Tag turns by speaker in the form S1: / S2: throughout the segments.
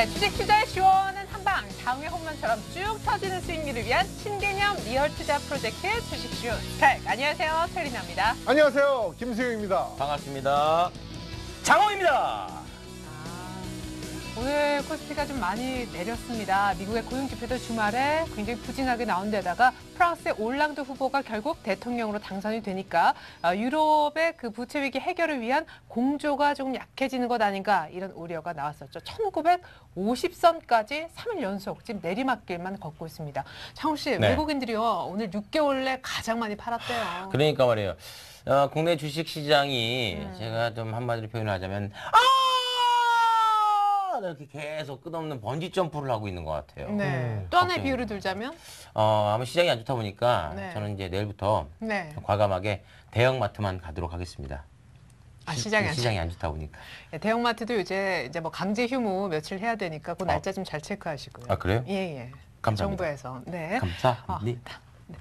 S1: 네, 주식 투자의 시원한 한방, 장외 홈런처럼 쭉 터지는 수익률을 위한 신개념 리얼 투자 프로젝트 주식쇼 스타일. 안녕하세요, 최리나입니다.
S2: 안녕하세요, 김수영입니다.
S3: 반갑습니다. 장호입니다.
S1: 오늘 코스피가 좀 많이 내렸습니다. 미국의 고용지표도 주말에 굉장히 부진하게 나온 데다가 프랑스의 올랑드 후보가 결국 대통령으로 당선이 되니까 유럽의 그 부채 위기 해결을 위한 공조가 조금 약해지는 것 아닌가 이런 우려가 나왔었죠. 1950선까지 3일 연속 지금 내리막길만 걷고 있습니다. 장호 씨,
S3: 네.
S1: 외국인들이요 오늘 6개월 내 가장 많이 팔았대요.
S3: 그러니까 말이에요. 국내 주식 시장이 제가 좀 한마디로 표현을 하자면 이렇게 계속 끝없는 번지 점프를 하고 있는 것 같아요.
S1: 네. 또 하나의 비유를 들자면?
S3: 아마 시장이 안 좋다 보니까
S1: 네.
S3: 저는 이제 내일부터
S1: 네.
S3: 과감하게 대형마트만 가도록 하겠습니다.
S1: 시장이
S3: 안 좋다 보니까.
S1: 네, 대형마트도 이제 뭐 강제 휴무 며칠 해야 되니까 그 날짜 좀 잘 체크하시고요.
S3: 아, 그래요?
S1: 예.
S3: 감사합니다.
S1: 정부에서. 네.
S3: 감사합니다.
S1: 네.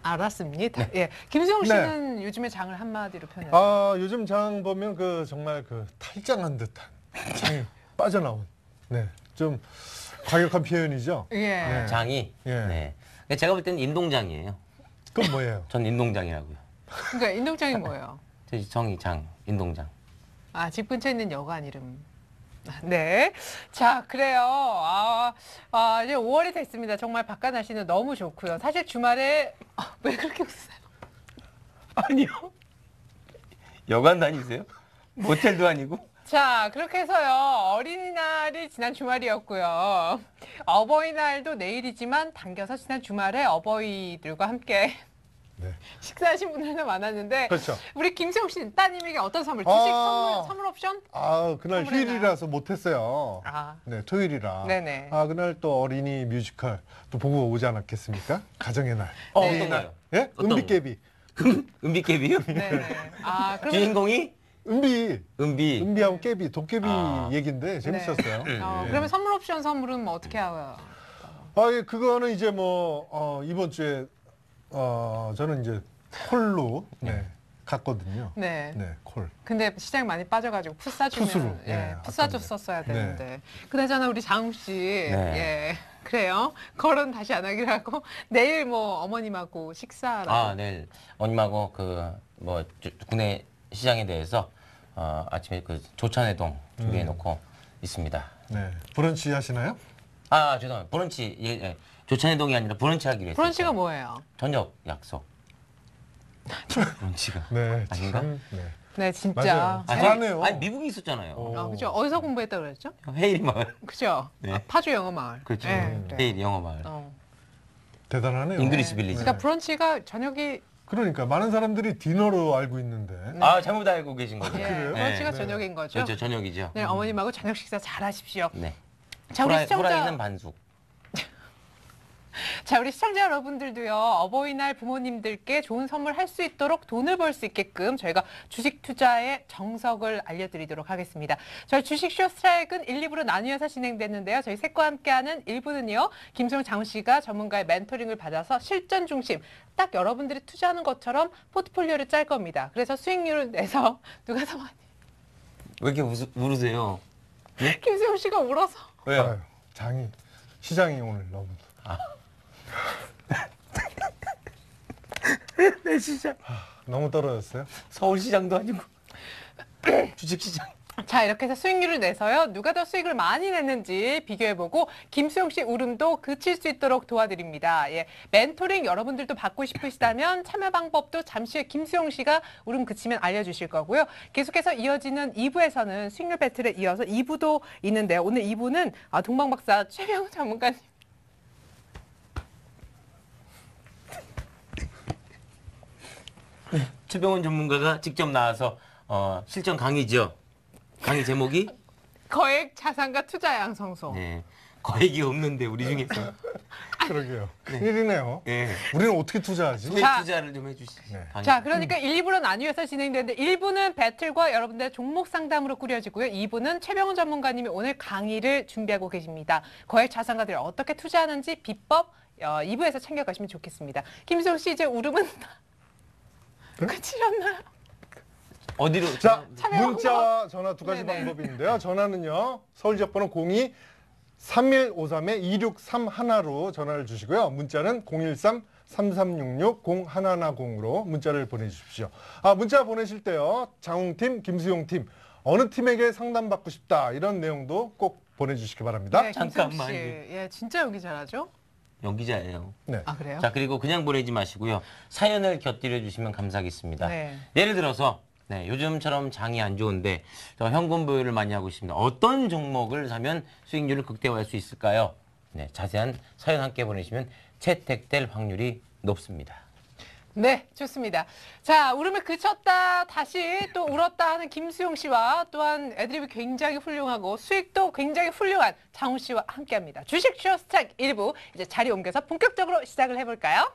S1: 알았습니다. 예. 김수영 씨는 요즘에 장을 한마디로 표현해요.
S2: 요즘 장 보면 정말 탈장한 듯한 장이 빠져나온, 좀 과격한 표현이죠.
S1: 예.
S2: 네.
S3: 장이.
S2: 예.
S3: 네. 제가 볼 때는 인동장이에요.
S2: 그건 뭐예요?
S3: 전 인동장이라고요.
S1: 그러니까 인동장이 뭐예요?
S3: 제 정의 장, 인동장.
S1: 집 근처에 있는 여관 이름. 네. 자, 그래요. 이제 5월이 됐습니다. 정말 바깥 날씨는 너무 좋고요. 사실 주말에 왜 그렇게 웃으세요?
S3: 아니요. 여관 다니세요? 모텔도 아니고?
S1: 자, 그렇게 해서요. 어린이날이 지난 주말이었고요. 어버이날도 내일이지만 당겨서 지난 주말에 어버이들과 함께 식사하신 분들도 많았는데
S2: 그렇죠.
S1: 우리 김세욱 씨 따님에게 어떤 선물? 주식 선물 옵션?
S2: 그날
S1: 선물해놔요.
S2: 휴일이라서 못했어요. 네, 토요일이라.
S1: 네네.
S2: 그날 또 어린이 뮤지컬 또 보고 오지 않았겠습니까? 가정의 날.
S3: 어떤 거요?
S2: 예?
S3: 어떤
S2: 은비깨비.
S3: 은비깨비요?
S1: 네네. 그럼
S3: 주인공이?
S2: 은비.
S3: 은비.
S2: 은비하고 깨비, 도깨비
S1: 네.
S2: 얘긴데 재밌었어요.
S1: 그러면 선물 옵션 선물은 뭐 어떻게 하고요?
S2: 그거는 이제 이번 주에 저는 이제 콜로 갔거든요.
S1: 네.
S2: 콜.
S1: 근데 시장이 많이 빠져가지고 풋 사주면
S2: 풋으로.
S1: 풋 사줬었어야 되는데. 그나저나 우리 장욱 씨, 그래요. 거론 다시 안 하기로 하고 내일 뭐 어머님하고 식사라고.
S3: 내일 어머님하고 국내 시장에 대해서 아침에 조찬회동 준비해 놓고 있습니다.
S2: 네. 브런치 하시나요?
S3: 죄송합니다. 브런치 조찬회동이 아니라 브런치 하기로 했어요.
S1: 브런치가 뭐예요?
S3: 저녁 약속. 브런치가.
S2: 네.
S3: 아닌가?
S1: 네, 진짜.
S2: 맞아요. 잘하네요.
S3: 미국에 있었잖아요.
S1: 그죠? 어디서 공부했다 그랬죠?
S3: 헤이리 마을.
S1: 그죠?
S3: 네.
S1: 파주 영어 마을.
S3: 그렇죠.
S1: 네, 그래요.
S3: 헤이리 영어 마을.
S2: 대단하네요.
S3: 잉글리시 빌리지.
S1: 그러니까 브런치가 저녁이
S2: 그러니까 많은 사람들이 디너로 알고 있는데.
S3: 잘못 알고 계신 거죠.
S2: 그래요?
S1: 브런치가
S2: 네.
S1: 저녁인 거죠?
S3: 그렇죠. 저녁이죠.
S1: 네, 어머님하고 저녁 식사 잘 하십시오.
S3: 네.
S1: 자, 우리
S3: 후라이는 반숙.
S1: 우리 시청자 여러분들도요, 어버이날 부모님들께 좋은 선물 할 수 있도록 돈을 벌 수 있게끔 저희가 주식 투자의 정석을 알려드리도록 하겠습니다. 저희 주식쇼 스트라이크는 1, 2부로 나뉘어서 진행됐는데요. 저희 셋과 함께하는 1부는요, 김수영 장훈 씨가 전문가의 멘토링을 받아서 실전 중심, 딱 여러분들이 투자하는 것처럼 포트폴리오를 짤 겁니다. 그래서 수익률을 내서 누가 더 많이.
S3: 왜 이렇게 울으세요? 네?
S1: 김수영 씨가 울어서.
S3: 왜요?
S2: 시장이 오늘 너무.
S3: 내 시장.
S2: 너무 떨어졌어요?
S3: 서울시장도 아니고 주식시장.
S1: 자, 이렇게 해서 수익률을 내서요. 누가 더 수익을 많이 냈는지 비교해보고 김수영 씨 울음도 그칠 수 있도록 도와드립니다. 예, 멘토링 여러분들도 받고 싶으시다면 참여 방법도 잠시 후에 김수영 씨가 울음 그치면 알려주실 거고요. 계속해서 이어지는 2부에서는 수익률 배틀에 이어서 2부도 있는데요. 오늘 2부는 동방박사 최병훈 전문가님.
S3: 최병훈 전문가가 직접 나와서 실전 강의죠. 강의 제목이
S1: 거액 자산과 투자 양성소.
S3: 네. 거액이 없는데 우리 중에서
S2: 그러게요. 큰일이네요.
S3: 네.
S2: 우리는 어떻게 투자하지?
S3: 수익
S1: 자,
S3: 투자를 좀 해주시죠.
S2: 네.
S1: 자, 그러니까 1, 2부로 나뉘어서 진행되는데 1부는 배틀과 여러분들의 종목 상담으로 꾸려지고요. 2부는 최병훈 전문가님이 오늘 강의를 준비하고 계십니다. 거액 자산가들 어떻게 투자하는지 비법 2부에서 챙겨가시면 좋겠습니다. 김수영 씨 이제 울음은 그치셨나요?
S3: 어디로?
S2: 자,
S1: 참여
S2: 문자와 전화 두 가지
S1: 네네.
S2: 방법이 있는데요. 전화는요. 서울 지역번호 02 3153-2631로 전화를 주시고요. 문자는 013-3366-0110으로 문자를 보내주십시오. 문자 보내실 때요. 장웅팀, 김수용팀 어느 팀에게 상담받고 싶다 이런 내용도 꼭 보내주시기 바랍니다.
S1: 네, 김수영 씨.
S3: 잠깐만.
S1: 예, 진짜 연기 잘하죠?
S3: 연기자예요.
S2: 네.
S1: 아, 그래요?
S3: 자, 그리고 그냥 보내지 마시고요. 사연을 곁들여 주시면 감사하겠습니다.
S1: 네.
S3: 예를 들어서 요즘처럼 장이 안 좋은데 현금 보유를 많이 하고 있습니다. 어떤 종목을 사면 수익률을 극대화할 수 있을까요? 네, 자세한 사연 함께 보내시면 채택될 확률이 높습니다.
S1: 네, 좋습니다. 자, 울음을 그쳤다 다시 또 울었다 하는 김수용 씨와 또한 애드립이 굉장히 훌륭하고 수익도 굉장히 훌륭한 장훈 씨와 함께합니다. 주식쇼 스타트 1부 이제 자리 옮겨서 본격적으로 시작을 해볼까요?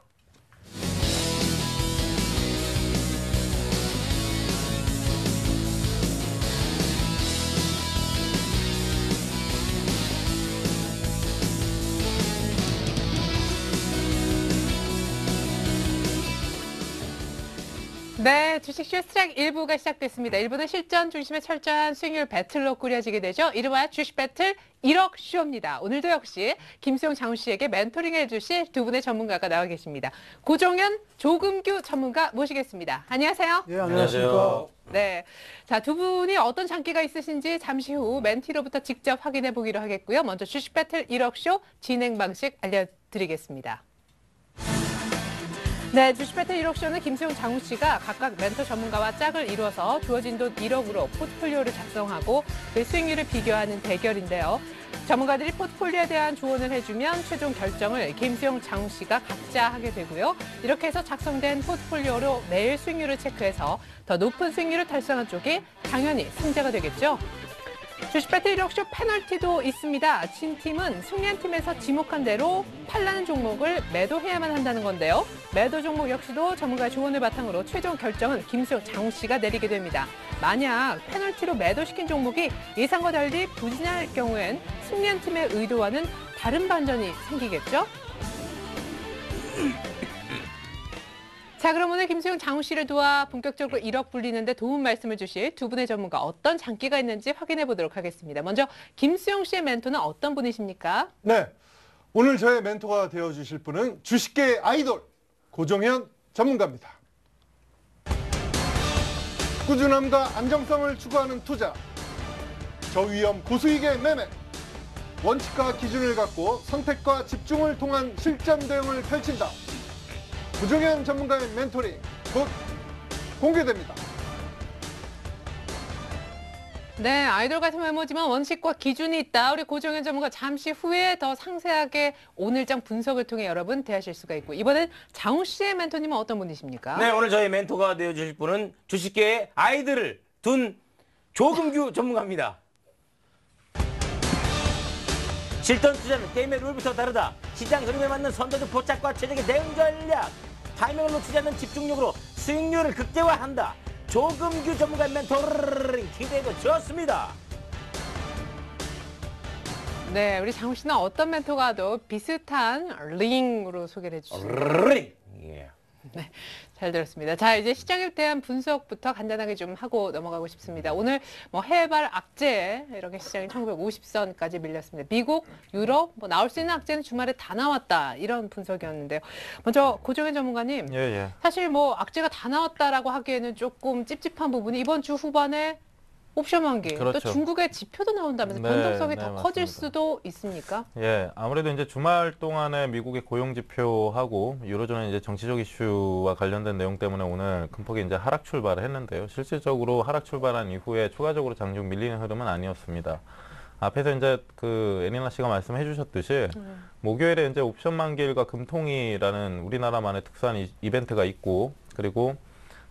S1: 네, 주식쇼 스트라이크 1부가 시작됐습니다. 1부는 실전 중심의 철저한 수익률 배틀로 꾸려지게 되죠. 이름하여 주식 배틀 1억 쇼입니다. 오늘도 역시 김수용 장훈 씨에게 멘토링 해주실 두 분의 전문가가 나와 계십니다. 고종현, 조금규 전문가 모시겠습니다. 안녕하세요.
S4: 예, 안녕하십니까.
S1: 네, 자, 두 분이 어떤 장기가 있으신지 잠시 후 멘티로부터 직접 확인해 보기로 하겠고요. 먼저 주식 배틀 1억 쇼 진행 방식 알려드리겠습니다. 네, 주식 배틀 1억쇼는 김수용, 장훈 씨가 각각 멘토 전문가와 짝을 이뤄서 주어진 돈 1억으로 포트폴리오를 작성하고 그 수익률을 비교하는 대결인데요. 전문가들이 포트폴리오에 대한 조언을 해주면 최종 결정을 김수용, 장훈 씨가 각자 하게 되고요. 이렇게 해서 작성된 포트폴리오로 매일 수익률을 체크해서 더 높은 수익률을 달성한 쪽이 당연히 승자가 되겠죠. 주식 배틀 1억쇼 페널티도 있습니다. 진 팀은 승리한 팀에서 지목한 대로 팔라는 종목을 매도해야만 한다는 건데요. 매도 종목 역시도 전문가의 조언을 바탕으로 최종 결정은 김수용, 장훈 씨가 내리게 됩니다. 만약 페널티로 매도시킨 종목이 예상과 달리 부진할 경우엔 승리한 팀의 의도와는 다른 반전이 생기겠죠? 자, 그럼 오늘 김수용, 장훈 씨를 도와 본격적으로 1억 불리는데 도움 말씀을 주실 두 분의 전문가 어떤 장기가 있는지 확인해 보도록 하겠습니다. 먼저 김수용 씨의 멘토는 어떤 분이십니까?
S2: 네, 오늘 저의 멘토가 되어주실 분은 주식계의 아이돌 고종현 전문가입니다. 꾸준함과 안정성을 추구하는 투자, 저위험 고수익의 매매, 원칙과 기준을 갖고 선택과 집중을 통한 실전 대응을 펼친다. 고종현 전문가의 멘토링 곧 공개됩니다.
S1: 네, 아이돌 같은 외모지만 원칙과 기준이 있다. 우리 고종현 전문가 잠시 후에 더 상세하게 오늘장 분석을 통해 여러분 대하실 수가 있고, 이번엔 장훈 씨의 멘토님은 어떤 분이십니까?
S3: 네, 오늘 저희 멘토가 되어주실 분은 주식계의 아이들을 둔 조금규 전문가입니다. 실전 투자는 게임의 룰부터 다르다. 시장 흐름에 맞는 선제적 포착과 최적의 대응 전략. 타이밍을 놓치지 않는 집중력으로 수익률을 극대화한다. 조금규 전문가의 멘토링 기대해도 좋습니다.
S1: 네, 우리 장훈 씨는 어떤 멘토가 더 비슷한 링으로 소개를 해주시죠.
S3: 링. 예.
S1: 네, 잘 들었습니다. 자, 이제 시장에 대한 분석부터 간단하게 좀 하고 넘어가고 싶습니다. 오늘 뭐 해외발 악재 이렇게 시장이 1950선까지 밀렸습니다. 미국, 유럽 나올 수 있는 악재는 주말에 다 나왔다 이런 분석이었는데요. 먼저 고종현 전문가님,
S4: 예.
S1: 사실 뭐 악재가 다 나왔다라고 하기에는 조금 찝찝한 부분이 이번 주 후반에 옵션 만기,
S4: 그렇죠.
S1: 또 중국의 지표도 나온다면서
S4: 네,
S1: 변동성이
S4: 네,
S1: 더 커질
S4: 맞습니다.
S1: 수도 있습니까?
S4: 예, 아무래도 이제 주말 동안에 미국의 고용 지표하고 유로존의 이제 정치적 이슈와 관련된 내용 때문에 오늘 큰 폭의 이제 하락 출발을 했는데요. 실질적으로 하락 출발한 이후에 추가적으로 장중 밀리는 흐름은 아니었습니다. 앞에서 이제 그 애니나 씨가 말씀해 주셨듯이 목요일에 이제 옵션 만기일과 금통일이라는 우리나라만의 특수한 이벤트가 있고, 그리고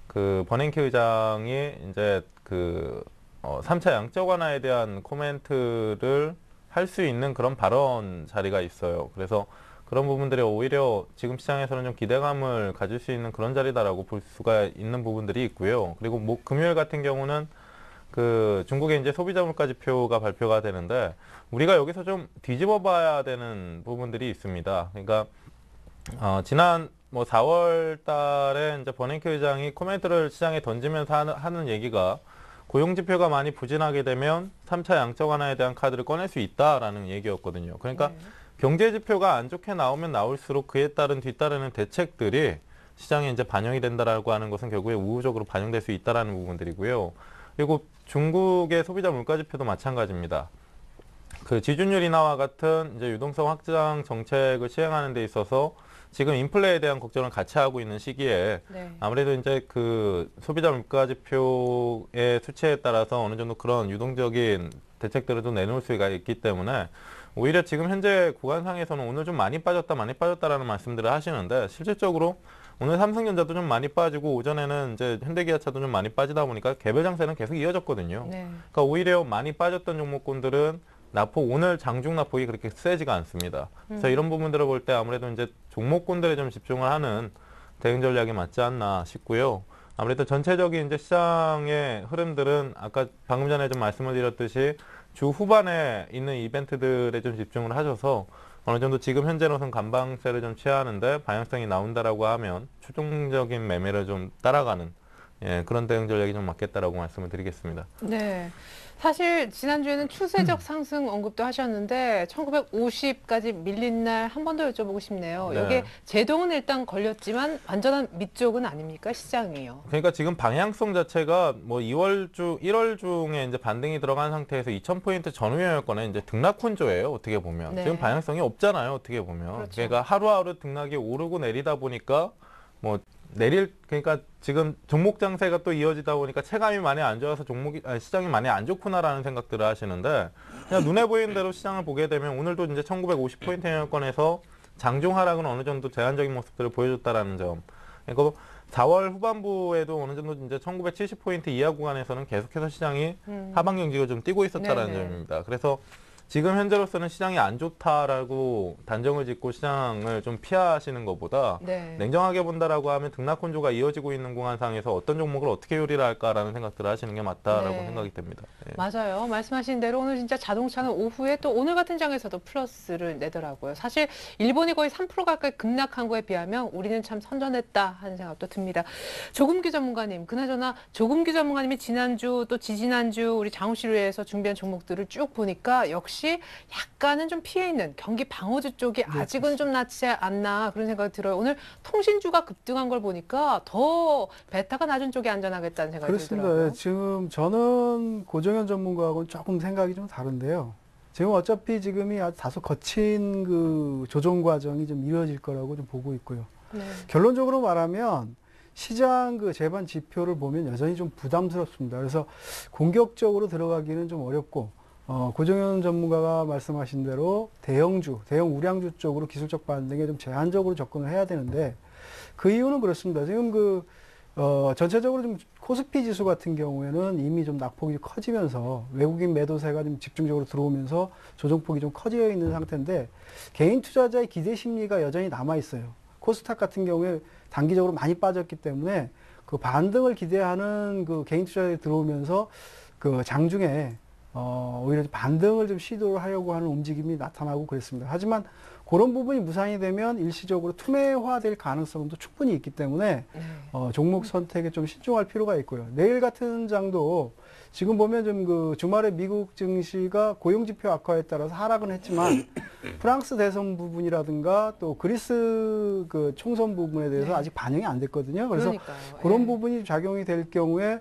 S4: 그 버냉키 의장이 이제 그 3차 양적 완화에 대한 코멘트를 할 수 있는 그런 발언 자리가 있어요. 그래서 그런 부분들이 오히려 지금 시장에서는 좀 기대감을 가질 수 있는 그런 자리다라고 볼 수가 있는 부분들이 있고요. 그리고 뭐 금요일 같은 경우는 그 중국의 이제 소비자 물가 지표가 발표가 되는데, 우리가 여기서 좀 뒤집어 봐야 되는 부분들이 있습니다. 그러니까 지난 뭐 4월 달에 이제 버냉키 의장이 코멘트를 시장에 던지면서 하는 얘기가 고용 지표가 많이 부진하게 되면 3차 양적 완화에 대한 카드를 꺼낼 수 있다라는 얘기였거든요. 그러니까 경제 지표가 안 좋게 나오면 나올수록 그에 따른 뒤따르는 대책들이 시장에 이제 반영이 된다라고 하는 것은 결국에 우호적으로 반영될 수 있다라는 부분들이고요. 그리고 중국의 소비자 물가 지표도 마찬가지입니다. 그 지준율 인하와 같은 이제 유동성 확장 정책을 시행하는 데 있어서 지금 인플레에 대한 걱정을 같이 하고 있는 시기에
S1: 네.
S4: 아무래도 이제 그 소비자 물가 지표의 수치에 따라서 어느 정도 그런 유동적인 대책들을 좀 내놓을 수가 있기 때문에 오히려 지금 현재 구간상에서는 오늘 좀 많이 빠졌다라는 말씀들을 하시는데 실질적으로 오늘 삼성전자도 좀 많이 빠지고 오전에는 이제 현대기아차도 좀 많이 빠지다 보니까 개별 장세는 계속 이어졌거든요.
S1: 네.
S4: 그러니까 오히려 많이 빠졌던 종목군들은 오늘 장중 낙폭이 그렇게 세지가 않습니다. 그래서 이런 부분들을 볼 때 아무래도 이제 종목군들에 좀 집중을 하는 대응 전략이 맞지 않나 싶고요. 아무래도 전체적인 이제 시장의 흐름들은 아까 방금 전에 좀 말씀을 드렸듯이 주 후반에 있는 이벤트들에 좀 집중을 하셔서 어느 정도 지금 현재로선 간방세를 좀 취하는데 방향성이 나온다라고 하면 추종적인 매매를 좀 따라가는 그런 대응 전략이 좀 맞겠다라고 말씀을 드리겠습니다.
S1: 네. 사실 지난주에는 추세적 상승 언급도 하셨는데 1950까지 밀린 날 한 번 더 여쭤보고 싶네요.
S4: 네.
S1: 이게 제동은 일단 걸렸지만 완전한 밑쪽은 아닙니까? 시장이요.
S4: 그러니까 지금 방향성 자체가 뭐 1월 중에 이제 반등이 들어간 상태에서 2,000포인트 전후였거나 이제 등락훈조예요. 어떻게 보면.
S1: 네.
S4: 지금 방향성이 없잖아요. 어떻게 보면.
S1: 그렇죠.
S4: 그러니까 하루하루 등락이 오르고 내리다 보니까 뭐 그러니까 지금 종목 장세가 또 이어지다 보니까 체감이 많이 안 좋아서 시장이 많이 안 좋구나라는 생각들을 하시는데 그냥 눈에 보이는 대로 시장을 보게 되면 오늘도 이제 1950포인트 영역권에서 장중 하락은 어느 정도 제한적인 모습들을 보여줬다라는 점. 그러니까 4월 후반부에도 어느 정도 이제 1970포인트 이하 구간에서는 계속해서 시장이 하방 경직을 좀 띄고 있었다라는
S1: 네네.
S4: 점입니다. 그래서 지금 현재로서는 시장이 안 좋다라고 단정을 짓고 시장을 좀 피하시는 것보다
S1: 네.
S4: 냉정하게 본다라고 하면 등락훈조가 이어지고 있는 공간상에서 어떤 종목을 어떻게 요리를 할까라는 생각들을 하시는 게 맞다라고
S1: 네.
S4: 생각이 됩니다. 예.
S1: 맞아요. 말씀하신 대로 오늘 진짜 자동차는 오후에 또 오늘 같은 장에서도 플러스를 내더라고요. 사실 일본이 거의 3% 가까이 급락한 거에 비하면 우리는 참 선전했다 하는 생각도 듭니다. 조금규 전문가님, 그나저나 조금규 전문가님이 지난주 또 지지난주 우리 장우실회에서 준비한 종목들을 쭉 보니까 역시 약간은 좀 피해 있는 경기 방어주 쪽이 아직은 좀 낫지 않나 그런 생각이 들어요. 오늘 통신주가 급등한 걸 보니까 더 베타가 낮은 쪽이 안전하겠다는 생각이
S5: 그렇습니다.
S1: 들더라고요.
S5: 지금 저는 고정현 전문가하고는 조금 생각이 좀 다른데요. 지금 어차피 지금이 아주 다소 거친 그 조정 과정이 좀 이어질 거라고 좀 보고 있고요.
S1: 네.
S5: 결론적으로 말하면 시장 그 제반 지표를 보면 여전히 좀 부담스럽습니다. 그래서 공격적으로 들어가기는 좀 어렵고 고정현 전문가가 말씀하신 대로 대형 우량주 쪽으로 기술적 반등에 좀 제한적으로 접근을 해야 되는데 그 이유는 그렇습니다. 지금 전체적으로 좀 코스피 지수 같은 경우에는 이미 좀 낙폭이 커지면서 외국인 매도세가 좀 집중적으로 들어오면서 조정폭이 좀 커져 있는 상태인데 개인 투자자의 기대 심리가 여전히 남아 있어요. 코스닥 같은 경우에 단기적으로 많이 빠졌기 때문에 그 반등을 기대하는 그 개인 투자자들이 들어오면서 그 장중에 오히려 반등을 좀 시도를 하려고 하는 움직임이 나타나고 그랬습니다. 하지만 그런 부분이 무산이 되면 일시적으로 투매화될 가능성도 충분히 있기 때문에 종목 선택에 좀 신중할 필요가 있고요. 내일 같은 장도 지금 보면 좀 그 주말에 미국 증시가 고용지표 악화에 따라서 하락은 했지만 프랑스 대선 부분이라든가 또 그리스 그 총선 부분에 대해서
S1: 네.
S5: 아직 반영이 안 됐거든요. 그래서
S1: 그러니까요.
S5: 그런
S1: 예.
S5: 부분이 작용이 될 경우에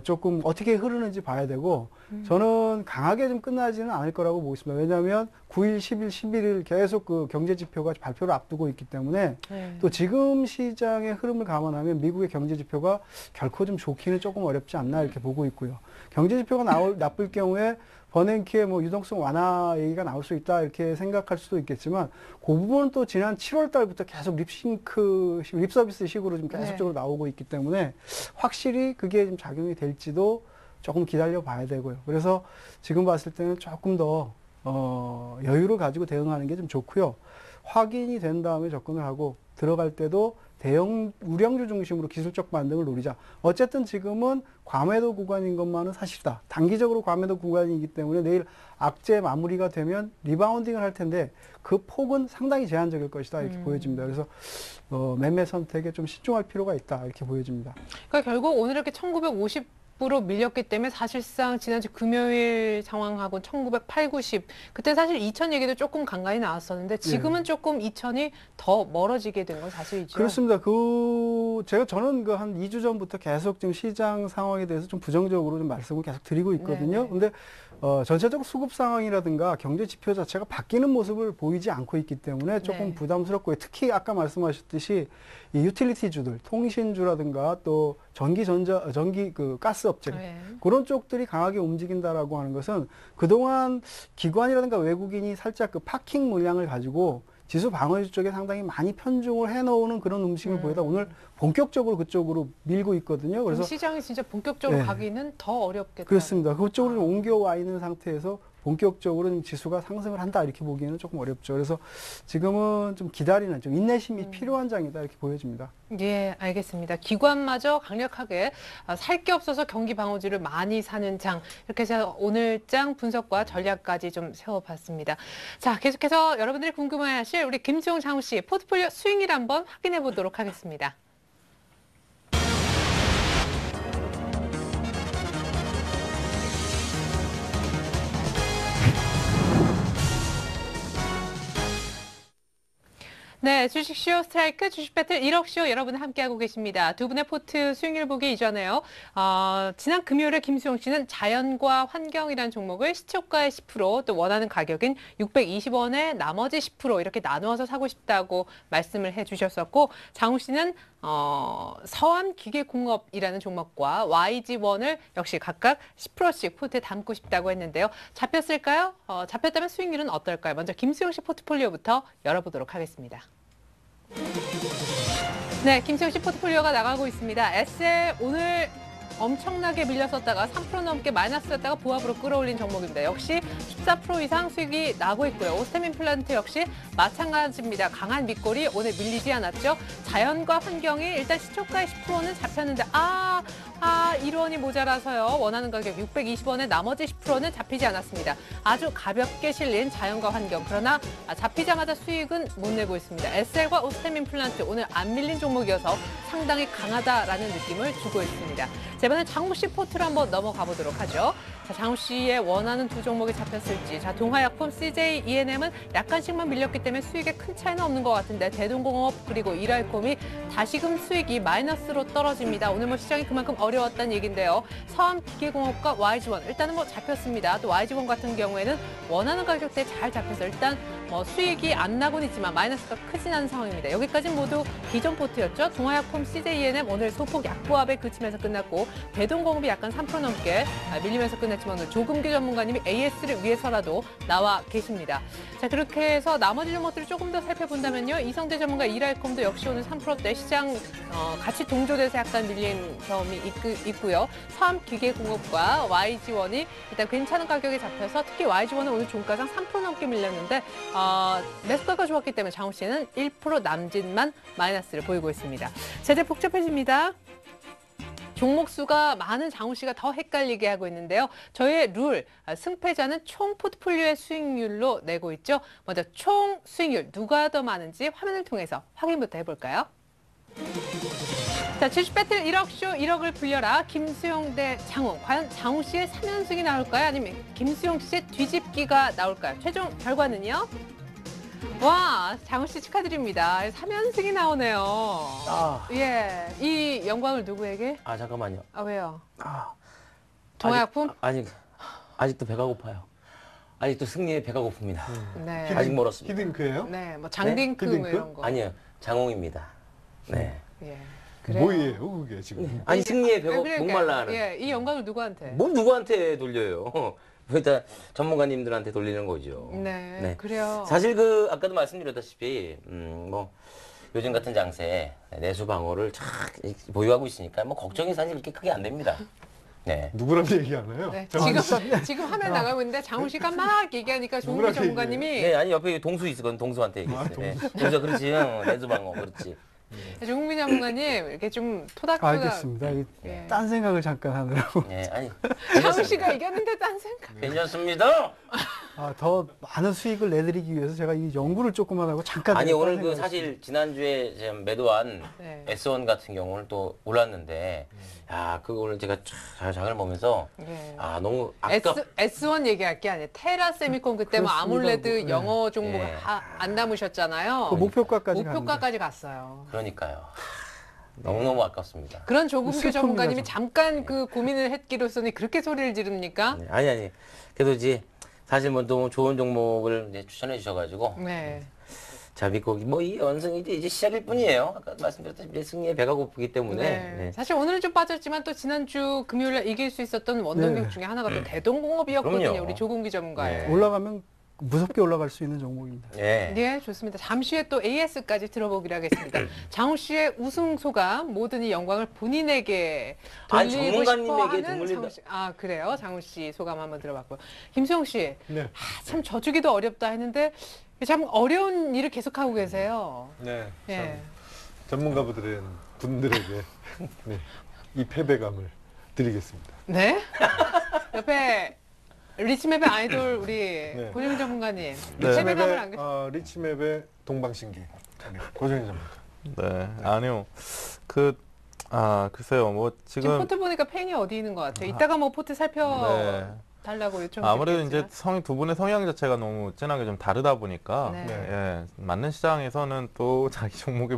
S5: 조금 어떻게 흐르는지 봐야 되고 저는 강하게 좀 끝나지는 않을 거라고 보고 있습니다. 왜냐하면 9일, 10일, 11일 계속 그 경제 지표가 발표를 앞두고 있기 때문에
S1: 네.
S5: 또 지금 시장의 흐름을 감안하면 미국의 경제 지표가 결코 좀 좋기는 조금 어렵지 않나 이렇게 보고 있고요. 경제 지표가 나쁠 경우에 버냉키의 뭐 유동성 완화 얘기가 나올 수 있다 이렇게 생각할 수도 있겠지만 그 부분은 또 지난 7월 달부터 계속 립서비스 식으로 좀 계속적으로 나오고 있기 때문에 확실히 그게 좀 작용이 될지도 조금 기다려 봐야 되고요. 그래서 지금 봤을 때는 조금 더 여유를 가지고 대응하는 게 좀 좋고요. 확인이 된 다음에 접근을 하고 들어갈 때도 대형 우량주 중심으로 기술적 반등을 노리자. 어쨌든 지금은 과매도 구간인 것만은 사실이다. 단기적으로 과매도 구간이기 때문에 내일 악재 마무리가 되면 리바운딩을 할 텐데 그 폭은 상당히 제한적일 것이다 이렇게 보여집니다. 그래서 매매 선택에 좀 신중할 필요가 있다 이렇게 보여집니다.
S1: 그러니까 결국 오늘 이렇게 1950 약부로 밀렸기 때문에 사실상 지난주 금요일 상황하고 1908, 90 그때 사실 2000 얘기도 조금 간간히 나왔었는데 지금은 조금 2000이 더 멀어지게 된 건 사실이죠.
S5: 그렇습니다. 저는 그 한 2주 전부터 계속 지금 시장 상황에 대해서 좀 부정적으로 좀 말씀을 계속 드리고 있거든요.
S1: 네네.
S5: 근데 전체적 수급 상황이라든가 경제 지표 자체가 바뀌는 모습을 보이지 않고 있기 때문에 조금
S1: 네.
S5: 부담스럽고요. 특히 아까 말씀하셨듯이 이 유틸리티주들, 통신주라든가 또 전기 그 가스 업체
S1: 네.
S5: 그런 쪽들이 강하게 움직인다라고 하는 것은 그동안 기관이라든가 외국인이 살짝 그 파킹 물량을 가지고 지수 방어주 쪽에 상당히 많이 편중을 해놓는 그런 움직임을 보이다 오늘 본격적으로 그쪽으로 밀고 있거든요. 그래서
S1: 시장이 진짜 본격적으로
S5: 네.
S1: 가기는 더 어렵겠다.
S5: 그렇습니다. 그쪽으로 좀 옮겨와 있는 상태에서 본격적으로 좀 지수가 상승을 한다 이렇게 보기에는 조금 어렵죠. 그래서 지금은 좀 기다리는, 좀 인내심이 필요한 장이다 이렇게 보여집니다.
S1: 예, 알겠습니다. 기관마저 강력하게 살 게 없어서 경기 방어주를 많이 사는 장. 이렇게 해서 오늘 장 분석과 전략까지 좀 세워봤습니다. 자, 계속해서 여러분들이 궁금해하실 우리 김수용 장우 씨 포트폴리오 스윙을 한번 확인해 보도록 하겠습니다. 네, 주식쇼 스트라이크, 주식 배틀 1억쇼 여러분 함께하고 계십니다. 두 분의 포트 수익률 보기 이전에요. 지난 금요일에 김수용 씨는 자연과 환경이라는 종목을 시초가의 10%, 또 원하는 가격인 620원에 나머지 10% 이렇게 나누어서 사고 싶다고 말씀을 해주셨었고, 장우 씨는 서암기계공업이라는 종목과 YG1을 역시 각각 10%씩 포트에 담고 싶다고 했는데요. 잡혔을까요? 잡혔다면 수익률은 어떨까요? 먼저 김수용 씨 포트폴리오부터 열어보도록 하겠습니다. 네, 김수용 씨 포트폴리오가 나가고 있습니다. SL 오늘 엄청나게 밀렸었다가 3% 넘게 마이너스였다가 보합으로 끌어올린 종목입니다. 역시 14% 이상 수익이 나고 있고요. 오스템 임플란트 역시 마찬가지입니다. 강한 밑골이 오늘 밀리지 않았죠. 자연과 환경이 일단 시초가의 10%는 잡혔는데 1원이 모자라서요. 원하는 가격 620원에 나머지 10%는 잡히지 않았습니다. 아주 가볍게 실린 자연과 환경. 그러나 잡히자마자 수익은 못 내고 있습니다. SL과 오스템 임플란트 오늘 안 밀린 종목이어서 상당히 강하다라는 느낌을 주고 있습니다. 자, 이번엔 장우 씨 포트로 한번 넘어가 보도록 하죠. 자, 장우 씨의 원하는 두 종목이 잡혔을지. 자, 동화약품, CJ, E&M은 약간씩만 밀렸기 때문에 수익에 큰 차이는 없는 것 같은데 대동공업 그리고 이라이콤이 다시금 수익이 마이너스로 떨어집니다. 오늘 뭐 시장이 그만큼 어려웠다는 얘기인데요. 서암기계공업과 YG1 일단은 뭐 잡혔습니다. 또 YG1 같은 경우에는 원하는 가격대에 잘 잡혀서 일단 뭐 수익이 안 나고는 있지만 마이너스가 크진 않은 상황입니다. 여기까지는 모두 기존 포트였죠. 동화약품, CJ, E&M 오늘 소폭 약보합에 그치면서 끝났고 대동공업이 약간 3% 넘게 밀리면서 끝냈지만 오늘 조금규 전문가님이 AS를 위해서라도 나와 계십니다. 자, 그렇게 해서 나머지 종목들을 조금 더 살펴본다면요. 이성대 전문가 이라이콤도 역시 오늘 3%대 시장 같이 동조돼서 약간 밀린 점이 있고요. 서암기계공업과 YG1이 일단 괜찮은 가격에 잡혀서 특히 YG1은 오늘 종가상 3% 넘게 밀렸는데 매수가가 좋았기 때문에 장우 씨는 1% 남짓만 마이너스를 보이고 있습니다. 자, 이제 복잡해집니다. 종목 수가 많은 장우 씨가 더 헷갈리게 하고 있는데요. 저희의 룰, 승패자는 총 포트폴리오의 수익률로 내고 있죠. 먼저 총 수익률 누가 더 많은지 화면을 통해서 확인부터 해볼까요? 자, 주식 배틀 1억쇼 1억을 불려라. 김수용 대 장우. 과연 장우 씨의 3연승이 나올까요? 아니면 김수용 씨의 뒤집기가 나올까요? 최종 결과는요? 와, 장우 씨 축하드립니다. 3연승이 나오네요. 예, 이 영광을 누구에게?
S3: 잠깐만요.
S1: 왜요?
S3: 아,
S1: 동화약품?
S3: 아직도 배가 고파요. 아직도 승리에 배가 고픕니다.
S1: 네.
S3: 아직 멀었습니다.
S2: 히딩크예요?
S1: 네, 뭐 장딩크 뭐
S2: 히딩크?
S1: 이런 거.
S3: 아니요, 장홍입니다. 네.
S1: 예. 그래요.
S2: 뭐예요, 그게 지금?
S3: 아니 승리에 배가
S1: 그러니까요.
S3: 목말라하는.
S1: 예, 이 영광을 누구한테?
S3: 뭘 누구한테 돌려요? 일단 전문가님들한테 돌리는 거죠.
S1: 네, 그래요.
S3: 사실 아까도 말씀드렸다시피 뭐 요즘 같은 장세에 내수 방어를 잘 보유하고 있으니까 뭐 걱정이 사실 이렇게 크게 안 됩니다. 네.
S2: 누구랑 얘기하나요?
S1: 네,
S2: 잠깐만.
S1: 지금 화면 나가고 있는데 장우 씨가 막 얘기하니까 조은기
S2: 누구랑
S1: 전문가님이
S3: 네, 아니 옆에 동수 있었거든. 동수한테 얘기했어요. 네. 동수 그렇지. 내수 방어 그렇지.
S1: 조은기 전문가님 이렇게 좀 토닥토닥.
S5: 알겠습니다.
S1: 예.
S5: 딴 생각을 잠깐 하느라고.
S3: 네, 아니.
S1: 장우 씨가 이겼는데 딴 생각.
S3: 괜찮습니다.
S5: 더 많은 수익을 내드리기 위해서 제가 이 연구를 조금만 하고 잠깐
S3: 아니
S5: 드렸다는
S3: 오늘 그
S5: 생각이
S3: 사실 지난주에 제가 매도한
S1: 네.
S3: S1 같은 경우는 또 올랐는데 야 그거 오늘 제가 장을 보면서
S1: 네.
S3: 아 너무 아깝
S1: S1 얘기할 게 아니에요. 테라 세미콘 그때 뭐
S5: 그렇습니다.
S1: 아몰레드
S5: 네.
S1: 영어 종목
S3: 네.
S1: 안 남으셨잖아요.
S5: 그 목표가까지
S1: 목표가까지 갔어요.
S3: 그러니까요. 너무너무 아깝습니다.
S1: 그런 조금규
S5: 슬픕니다,
S1: 전문가님이
S5: 좀.
S1: 잠깐 그 고민을 했기로서는 그렇게 소리를 지릅니까?
S3: 네, 아니 그래도 이제 사실 뭐 너무 좋은 종목을 이제 추천해 주셔가지고
S1: 네.
S3: 자 믿고 뭐 이 연승이 이제 시작일 뿐이에요. 아까 말씀드렸다시피 승리에 배가 고프기 때문에
S1: 네.
S3: 네.
S1: 사실 오늘은 좀 빠졌지만 또 지난주 금요일에 이길 수 있었던 원동력
S5: 네.
S1: 중에 하나가 또 대동공업이었거든요.
S3: 그럼요.
S1: 우리 조금규 전문가의.
S3: 네.
S5: 올라가면 무섭게 올라갈 수 있는 종목입니다.
S3: 네.
S1: 네, 좋습니다. 잠시 후에 또 AS까지 들어보기로 하겠습니다. 장우 씨의 우승 소감, 모든 이 영광을 본인에게
S3: 아니,
S1: 돌리고
S3: 전문가님에게
S1: 싶어하는
S3: 돌린다.
S1: 장우 씨. 아, 그래요? 장우 씨 소감 한번 들어봤고요. 김수영 씨,
S2: 네.
S1: 참 져주기도 어렵다 했는데 참 어려운 일을 계속하고 계세요.
S2: 네.
S1: 예.
S2: 분들에게 네, 이 패배감을 드리겠습니다.
S1: 네? 옆에 리치맵의 아이돌 우리
S2: 네.
S1: 고정 전문가님.
S4: 네.
S1: 패배감을 안
S2: 리치맵의 동방신기 네, 고정희 전문가.
S4: 네, 아니요. 글쎄요, 뭐
S1: 지금
S4: 지금
S1: 포트 보니까 펜이 어디 있는 것 같아요. 이따가 뭐 포트 살펴
S4: 네.
S1: 달라고 요청.
S4: 아무래도 이제 두 분의 성향 자체가 너무 진하게 좀 다르다 보니까
S1: 네.
S4: 예, 맞는 시장에서는 또 자기 종목에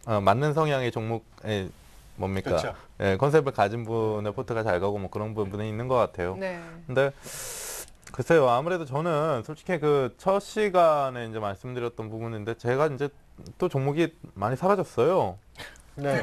S4: 맞는 성향의 종목에 뭡니까?
S2: 그렇죠.
S4: 예, 컨셉을 가진 분의 포트가 잘 가고 뭐 그런 부분이 있는 것 같아요.
S1: 네.
S4: 근데 글쎄요, 아무래도 저는 솔직히 그 첫 시간에 이제 말씀드렸던 부분인데 제가 이제 또 종목이 많이 사라졌어요.
S2: 네.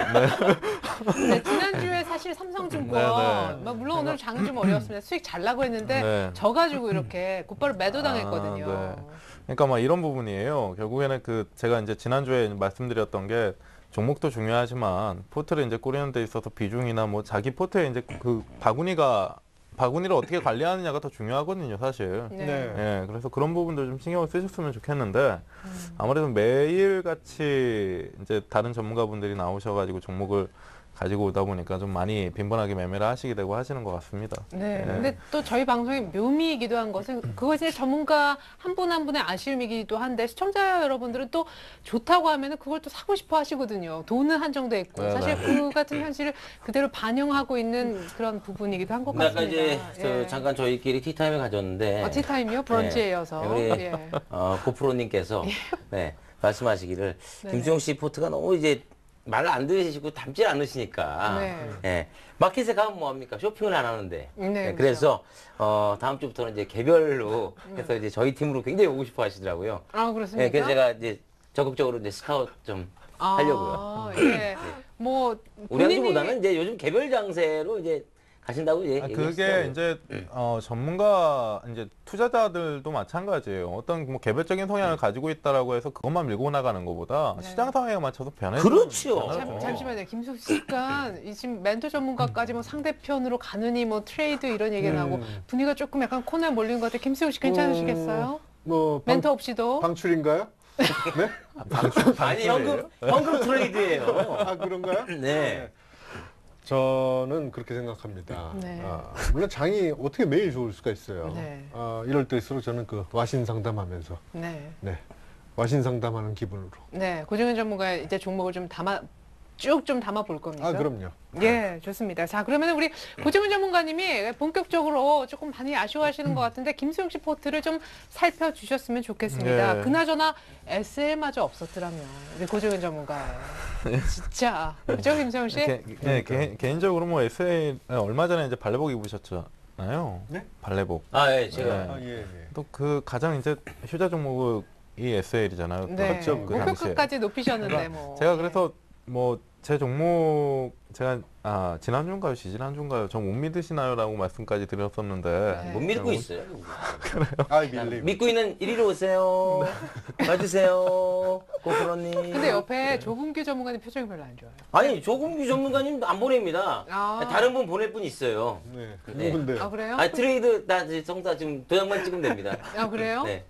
S1: 네, 지난주에 사실 삼성증권,
S4: 네, 네.
S1: 뭐 물론 오늘 장은 좀 어려웠습니다. 수익 잘 나고 했는데
S4: 네.
S1: 져가지고 이렇게 곧바로 매도당했거든요.
S4: 아, 네. 그러니까 막 이런 부분이에요. 결국에는 그 제가 이제 지난주에 말씀드렸던 게 종목도 중요하지만 포트를 이제 꾸리는 데 있어서 비중이나 뭐 자기 포트에 이제 그 바구니를 어떻게 관리하느냐가 더 중요하거든요, 사실.
S1: 네.
S2: 네.
S4: 예, 그래서 그런 부분들 좀 신경을 쓰셨으면 좋겠는데 아무래도 매일 같이 이제 다른 전문가분들이 나오셔가지고 종목을 가지고 오다 보니까 좀 많이 빈번하게 매매를 하시게 되고 하시는 것 같습니다.
S1: 네.
S4: 예.
S1: 근데 또 저희 방송의 묘미이기도 한 것은 그것이 전문가 한 분 한 분의 아쉬움이기도 한데 시청자 여러분들은 또 좋다고 하면은 그걸 또 사고 싶어 하시거든요. 돈은 한정돼 있고
S4: 네,
S1: 사실
S4: 네.
S1: 그 같은 현실을 그대로 반영하고 있는 그런 부분이기도 한 것
S3: 근데 아까
S1: 같습니다.
S3: 이제 저 잠깐 저희끼리 티타임을 가졌는데
S1: 티타임이요? 브런치에 이어서.
S3: 우리
S1: 예.
S3: 고프로님께서 네, 말씀하시기를
S1: 네.
S3: 김수영 씨 포트가 너무 이제 말을 안 들으시고 담질 않으시니까
S1: 네.
S3: 예, 마켓에 가면 뭐합니까 쇼핑을 안 하는데
S1: 네,
S3: 예, 그래서 다음 주부터는 이제 개별로 해서 이제 저희 팀으로 굉장히 오고 싶어 하시더라고요.
S1: 아, 그렇습니까?
S3: 예, 그래서 제가 이제 적극적으로 이제 스카우트 좀 하려고요.
S1: 예. 뭐
S3: 우리
S1: 본인이
S3: 한주보다는 이제 요즘 개별 장세로 이제 가신다고 이제
S4: 그게
S3: 얘기하시더라고요.
S4: 이제 전문가 이제 투자자들도 마찬가지예요. 어떤 뭐 개별적인 성향을 가지고 있다라고 해서 그것만 밀고 나가는 것보다
S1: 네.
S4: 시장 상황에 맞춰서 변해서
S3: 그렇죠.
S1: 잠시만요. 김숙 씨가 이 지금 멘토 전문가까지 뭐 상대편으로 가느니 뭐 트레이드 이런 얘기 나오고 분위기가 조금 약간 코너에 몰린 것 같아요. 김숙 씨 괜찮으시겠어요?
S2: 뭐
S1: 멘토 없이도?
S2: 방출인가요? 네?
S3: 아니 현금 트레이드예요.
S2: 아 그런가요?
S3: 네.
S2: 저는 그렇게 생각합니다.
S1: 네.
S2: 물론 장이 어떻게 매일 좋을 수가 있어요.
S1: 네.
S2: 이럴 때일수록 저는 그 와신 상담하면서
S1: 네.
S2: 와신 상담하는 기분으로.
S1: 네. 고정현 전문가 이제 종목을 좀 쭉 좀 담아 볼 겁니다.
S2: 그럼요.
S1: 예, 좋습니다. 자, 그러면 우리 고정훈 전문가님이 본격적으로 조금 많이 아쉬워하시는 것 같은데 김수영 씨 포트를 좀 살펴주셨으면 좋겠습니다.
S4: 네.
S1: 그나저나 SL마저 없었더라면 우리 고정훈 전문가. 진짜. 그죠, 김수영 씨?
S4: 개인적으로 뭐 SA 얼마 전에 이제 발레복 입으셨잖아요.
S2: 네?
S4: 발레복.
S3: 예, 제가
S4: 네.
S2: 예.
S4: 또 그 가장 이제 휴자 종목이 SL이잖아요.
S1: 네.
S2: 그렇죠.
S4: 그 당시에.
S1: 목표가까지 높이셨는데 뭐.
S4: 제가 그래서 뭐 제 종목 제가 지난주인가요, 지난주인가요, 저 못 믿으시나요라고 말씀까지 드렸었는데
S1: 네.
S3: 못 믿고 있어요.
S2: 밀림.
S3: 믿고 있는 이리로 오세요. 와주세요. 고프로님.
S1: 근데 옆에 조금규 전문가님 표정이 별로 안 좋아요.
S3: 아니 조금규 전문가님 안 보냅니다. 다른 분 보낼 분 있어요.
S2: 네.
S3: 네.
S2: 누군데요?
S1: 아, 그래요?
S3: 아니 트레이드 다 성사 지금 도장만 찍으면 됩니다.
S1: 아, 그래요?
S3: 네.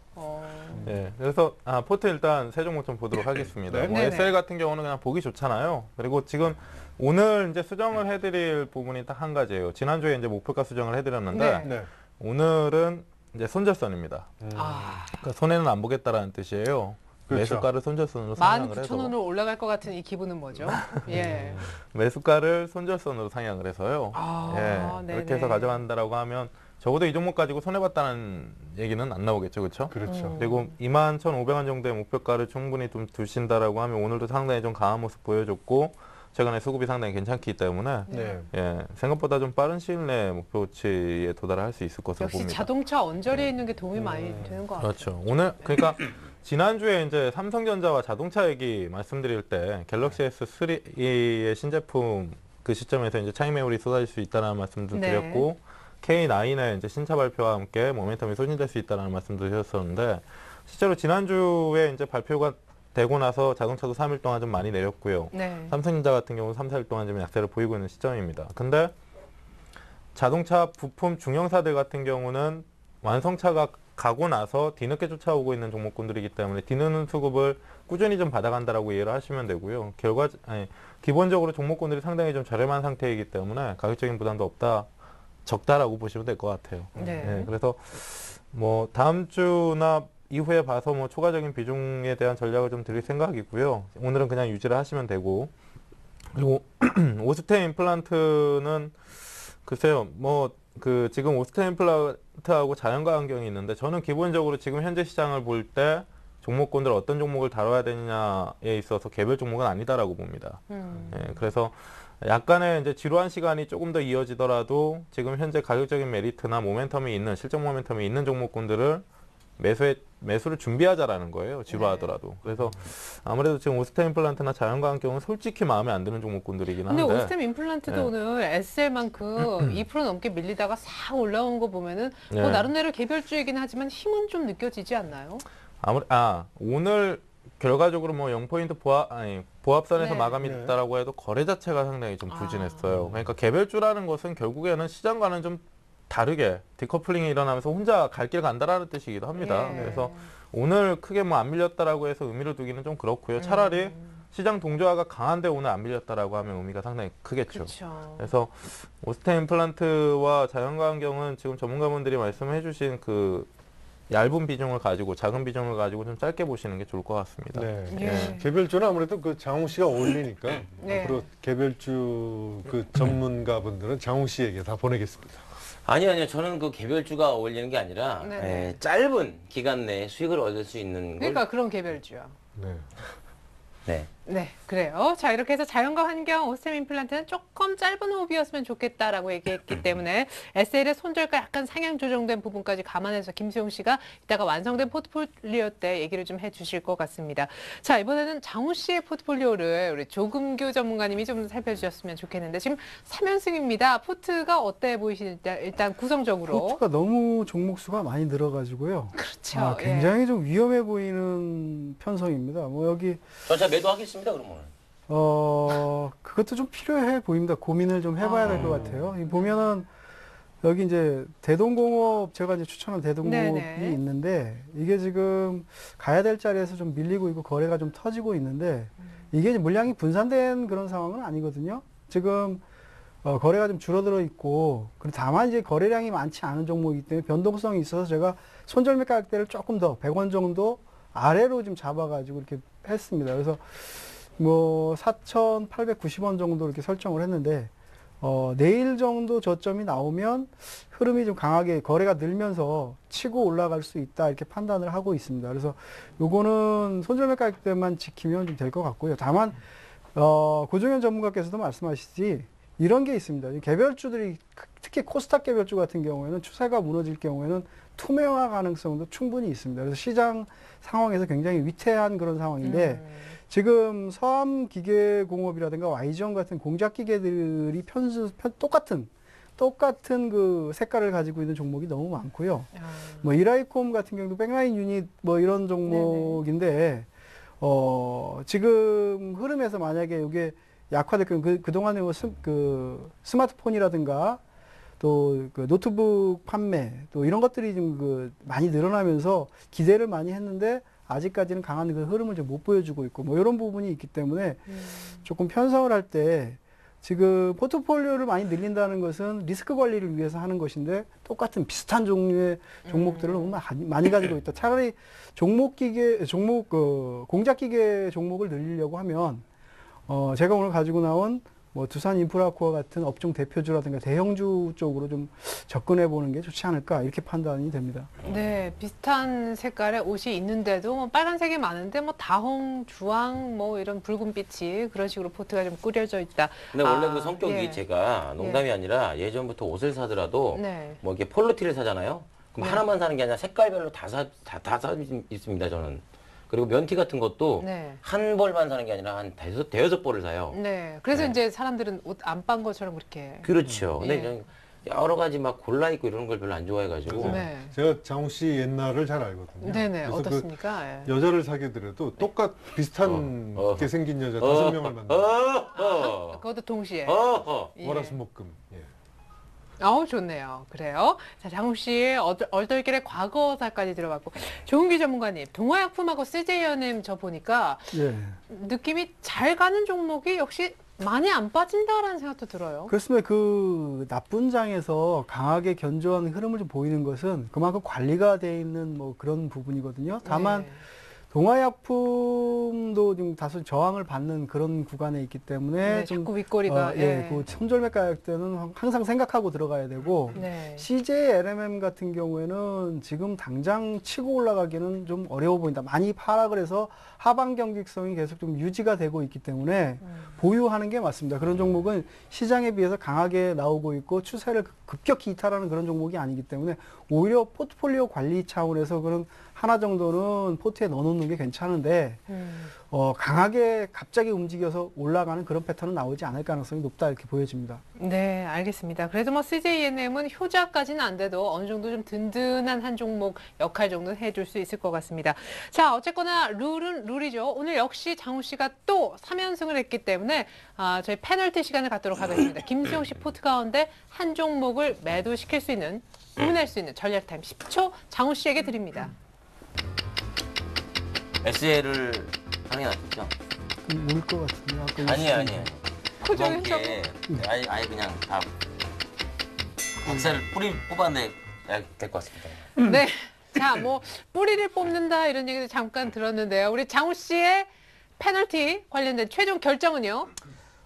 S4: 네, 그래서 포트 일단 세 종목 좀 보도록 하겠습니다.
S2: 네.
S4: 뭐
S1: 네네.
S4: SL 같은 경우는 그냥 보기 좋잖아요. 그리고 지금 오늘 이제 수정을 해드릴 부분이 딱 한 가지예요. 지난주에 이제 목표가 수정을 해드렸는데
S1: 네.
S2: 네.
S4: 오늘은 이제 손절선입니다.
S1: 아,
S4: 그러니까 손해는 안 보겠다라는 뜻이에요.
S2: 그렇죠.
S4: 매수가를 손절선으로 상향을
S1: 19,000원으로
S4: 해서
S1: 올라갈 것 같은 이 기분은 뭐죠? 예.
S4: 매수가를 손절선으로 상향을 해서요.
S1: 아,
S4: 예,
S1: 네네.
S4: 그렇게 해서 가져간다라고 하면 적어도 이 종목 가지고 손해봤다는 얘기는 안 나오겠죠, 그렇죠?
S2: 그렇죠.
S4: 그리고 21,500원 정도의 목표가를 충분히 좀 두신다라고 하면 오늘도 상당히 좀 강한 모습 보여줬고 최근에 수급이 상당히 괜찮기 때문에
S2: 네.
S4: 예, 생각보다 좀 빠른 시일 내에 목표치에 도달을 할 수 있을 것으로
S1: 역시
S4: 봅니다.
S1: 자동차 언저리에 있는 게 도움이 많이 되는 것 같아요.
S4: 그렇죠. 오늘 그러니까 지난주에 이제 삼성전자와 자동차 얘기 말씀드릴 때 갤럭시 S3의 신제품 그 시점에서 이제 차익 매물이 쏟아질 수 있다는 말씀도
S1: 네.
S4: 드렸고 K9의 이제 신차 발표와 함께 모멘텀이 소진될 수 있다는 말씀도 드렸었는데 실제로 지난주에 이제 발표가 되고 나서 자동차도 3일 동안 좀 많이 내렸고요.
S1: 네.
S4: 삼성전자 같은 경우는 3, 4일 동안 좀 약세를 보이고 있는 시점입니다. 근데 자동차 부품 중형사들 같은 경우는 완성차가 가고 나서 뒤늦게 쫓아오고 있는 종목군들이기 때문에 뒤늦는 수급을 꾸준히 좀 받아간다라고 이해를 하시면 되고요. 기본적으로 종목군들이 상당히 좀 저렴한 상태이기 때문에 가격적인 부담도 없다, 적다라고 보시면 될 것 같아요.
S1: 네.
S4: 예, 그래서 뭐 다음 주나 이후에 봐서 뭐 추가적인 비중에 대한 전략을 좀 드릴 생각이고요. 오늘은 그냥 유지를 하시면 되고, 그리고 오스템 임플란트는 글쎄요, 뭐 그 지금 오스템 임플란트하고 자연과 환경이 있는데 저는 기본적으로 지금 현재 시장을 볼 때 종목군들 어떤 종목을 다뤄야 되느냐에 있어서 개별 종목은 아니다라고 봅니다. 예, 그래서 약간의 이제 지루한 시간이 조금 더 이어지더라도 지금 현재 가격적인 메리트나 모멘텀이 있는 실적 모멘텀이 있는 종목군들을 매수를 준비하자라는 거예요. 지루하더라도. 그래서 아무래도 지금 오스템 임플란트나 자연과 환경은 솔직히 마음에 안 드는 종목군들이긴
S1: 근데
S4: 한데.
S1: 오스템 임플란트도
S4: 네.
S1: 오늘 SL만큼 2% 넘게 밀리다가 싹 올라온 거 보면은 뭐
S4: 네.
S1: 나름대로 개별주이긴 하지만 힘은 좀 느껴지지 않나요?
S4: 오늘 결과적으로 뭐 0포인트 보합선에서
S1: 네.
S4: 마감이
S2: 네.
S4: 됐다라고 해도 거래 자체가 상당히 좀 부진했어요. 그러니까 개별주라는 것은 결국에는 시장과는 좀 다르게 디커플링이 일어나면서 혼자 갈 길 간다라는 뜻이기도 합니다.
S1: 예.
S4: 그래서 오늘 크게 뭐 안 밀렸다라고 해서 의미를 두기는 좀 그렇고요. 차라리 시장 동조화가 강한데 오늘 안 밀렸다라고 하면 의미가 상당히 크겠죠.
S1: 그렇죠.
S4: 그래서 오스템 임플란트와 자연과 환경은 지금 전문가분들이 말씀해 주신 그 얇은 비중을 가지고 작은 비중을 가지고 좀 짧게 보시는 게 좋을 것 같습니다.
S2: 네.
S1: 예.
S2: 개별주는 아무래도 그 장홍 씨가 어울리니까
S1: 네.
S2: 앞으로 개별주 그 전문가분들은 장홍 씨에게 다 보내겠습니다.
S3: 아니요. 저는 그 개별주가 어울리는 게 아니라
S1: 네네.
S3: 짧은 기간 내에 수익을 얻을 수 있는 걸.
S1: 그러니까 그런 개별주요.
S2: 네.
S3: 네.
S1: 네, 그래요. 자, 이렇게 해서 자연과 환경, 오스템 임플란트는 조금 짧은 호흡이었으면 좋겠다라고 얘기했기 때문에 SL의 손절가 약간 상향 조정된 부분까지 감안해서 김수용 씨가 이따가 완성된 포트폴리오 때 얘기를 좀 해주실 것 같습니다. 자, 이번에는 장우 씨의 포트폴리오를 우리 조금규 전문가님이 좀 살펴주셨으면 좋겠는데 지금 3연승입니다. 포트가 어때 보이시는지 일단 구성적으로.
S5: 포트가 너무 종목 수가 많이 늘어가지고요.
S1: 그렇죠. 예.
S5: 굉장히 좀 위험해 보이는 편성입니다. 뭐 여기
S3: 전차 매도하겠습니다. 그러면.
S5: 그것도 좀 필요해 보입니다. 고민을 좀 해봐야 될 것 같아요. 이 보면은 여기 이제 대동공업 제가 이제 추천한 대동공업이
S1: 네네.
S5: 있는데 이게 지금 가야 될 자리에서 좀 밀리고 있고 거래가 좀 터지고 있는데 이게 이제 물량이 분산된 그런 상황은 아니거든요. 지금 거래가 좀 줄어들어 있고 그리고 다만 이제 거래량이 많지 않은 종목이기 때문에 변동성이 있어서 제가 손절매 가격대를 조금 더 100원 정도 아래로 좀 잡아가지고 이렇게 했습니다. 그래서 뭐 4,890원 정도 이렇게 설정을 했는데 내일 정도 저점이 나오면 흐름이 좀 강하게 거래가 늘면서 치고 올라갈 수 있다 이렇게 판단을 하고 있습니다. 그래서 요거는 손절매 가격대만 지키면 좀 될 것 같고요. 다만 고종현 전문가께서도 말씀하시지 이런 게 있습니다. 개별주들이 특히 코스닥 개별주 같은 경우에는 추세가 무너질 경우에는 투매화 가능성도 충분히 있습니다. 그래서 시장 상황에서 굉장히 위태한 그런 상황인데 지금 서암기계공업이라든가 Y지원 같은 공작기계들이 똑같은 그 색깔을 가지고 있는 종목이 너무 많고요. 뭐 이라이콤 같은 경우도 백라인 유닛 뭐 이런 종목인데 지금 흐름에서 만약에 이게 약화될 경우 그동안에 뭐 스마트폰이라든가 또 그 노트북 판매 또 이런 것들이 좀 그 많이 늘어나면서 기대를 많이 했는데 아직까지는 강한 그 흐름을 좀 못 보여주고 있고 뭐 이런 부분이 있기 때문에 조금 편성을 할 때 지금 포트폴리오를 많이 늘린다는 것은 리스크 관리를 위해서 하는 것인데 똑같은 비슷한 종류의 종목들을 너무 많이 가지고 있다. 차라리 공작기계 종목을 늘리려고 하면 제가 오늘 가지고 나온 뭐 두산 인프라코어 같은 업종 대표주라든가 대형주 쪽으로 좀 접근해 보는 게 좋지 않을까 이렇게 판단이 됩니다.
S1: 네, 비슷한 색깔의 옷이 있는데도 뭐 빨간색이 많은데 뭐 다홍, 주황 뭐 이런 붉은빛이 그런 식으로 포트가 좀 꾸려져 있다.
S3: 근데 원래 그 성격이
S1: 예.
S3: 제가 농담이 아니라 예전부터 옷을 사더라도
S1: 네.
S3: 뭐 이렇게 폴로티를 사잖아요. 그럼
S1: 네.
S3: 하나만 사는 게 아니라 색깔별로 다 사 있습니다, 저는. 그리고 면티 같은 것도
S1: 네.
S3: 한 벌만 사는 게 아니라 한 대여섯 벌을 사요.
S1: 네. 그래서
S3: 네.
S1: 이제 사람들은 옷 안 빤 것처럼 그렇게.
S3: 그렇죠. 근데
S1: 예.
S3: 저는 여러 가지 막 골라 입고 이런 걸 별로 안 좋아해가지고.
S1: 네.
S2: 제가 장욱 씨 옛날을 잘 알거든요.
S1: 네네.
S2: 그래서
S1: 어떻습니까? 예.
S2: 여자를 사귀더라도 비슷한 게 생긴 여자 5명을 만나.
S1: 그것도 동시에.
S3: 어허.
S1: 예.
S2: 월화수목금. 예.
S1: 아우 좋네요. 그래요. 자, 장욱 씨의 얼떨결에 과거사까지 들어봤고 조은기 전문가님, 동화약품하고 CJ연M 저 보니까
S5: 예.
S1: 느낌이 잘 가는 종목이 역시 많이 안 빠진다라는 생각도 들어요.
S5: 그렇습니다. 그 나쁜 장에서 강하게 견조한 흐름을 좀 보이는 것은 그만큼 관리가 돼 있는 뭐 그런 부분이거든요. 다만
S1: 네.
S5: 동화약품도 좀 다소 저항을 받는 그런 구간에 있기 때문에
S1: 네,
S5: 좀
S1: 자꾸 윗꼬리가.
S5: 예, 그 손절매 가격 때는 항상 생각하고 들어가야 되고
S1: 네.
S5: CJ LMM 같은 경우에는 지금 당장 치고 올라가기는 좀 어려워 보인다. 많이 하락을 해서 하방 경직성이 계속 좀 유지가 되고 있기 때문에 보유하는 게 맞습니다. 그런 종목은 시장에 비해서 강하게 나오고 있고 추세를 급격히 이탈하는 그런 종목이 아니기 때문에 오히려 포트폴리오 관리 차원에서 그런 하나 정도는 포트에 넣어놓는 게 괜찮은데 강하게 갑자기 움직여서 올라가는 그런 패턴은 나오지 않을 가능성이 높다 이렇게 보여집니다.
S1: 네, 알겠습니다. 그래도 뭐 CJNM은 효자까지는 안 돼도 어느 정도 좀 든든한 한 종목 역할 정도는 해줄 수 있을 것 같습니다. 자, 어쨌거나 룰은 룰이죠. 오늘 역시 장우 씨가 또 3연승을 했기 때문에 저희 페널티 시간을 갖도록 하겠습니다. 김수영 씨 포트 가운데 한 종목을 매도시킬 수 있는, 구분할 수 있는 전략 타임 10초 장우 씨에게 드립니다.
S3: SL을 하는 게 낫겠죠?
S5: 모를 것 같은데. 아까
S3: 아니에요.
S1: 고정현
S3: 이번 기회에 아예 그냥 다 박살을 뿌리 뽑아내 될 것 같습니다.
S1: 네. 자, 뭐 뿌리를 뽑는다 이런 얘기도 잠깐 들었는데요. 우리 장우 씨의 페널티 관련된 최종 결정은요?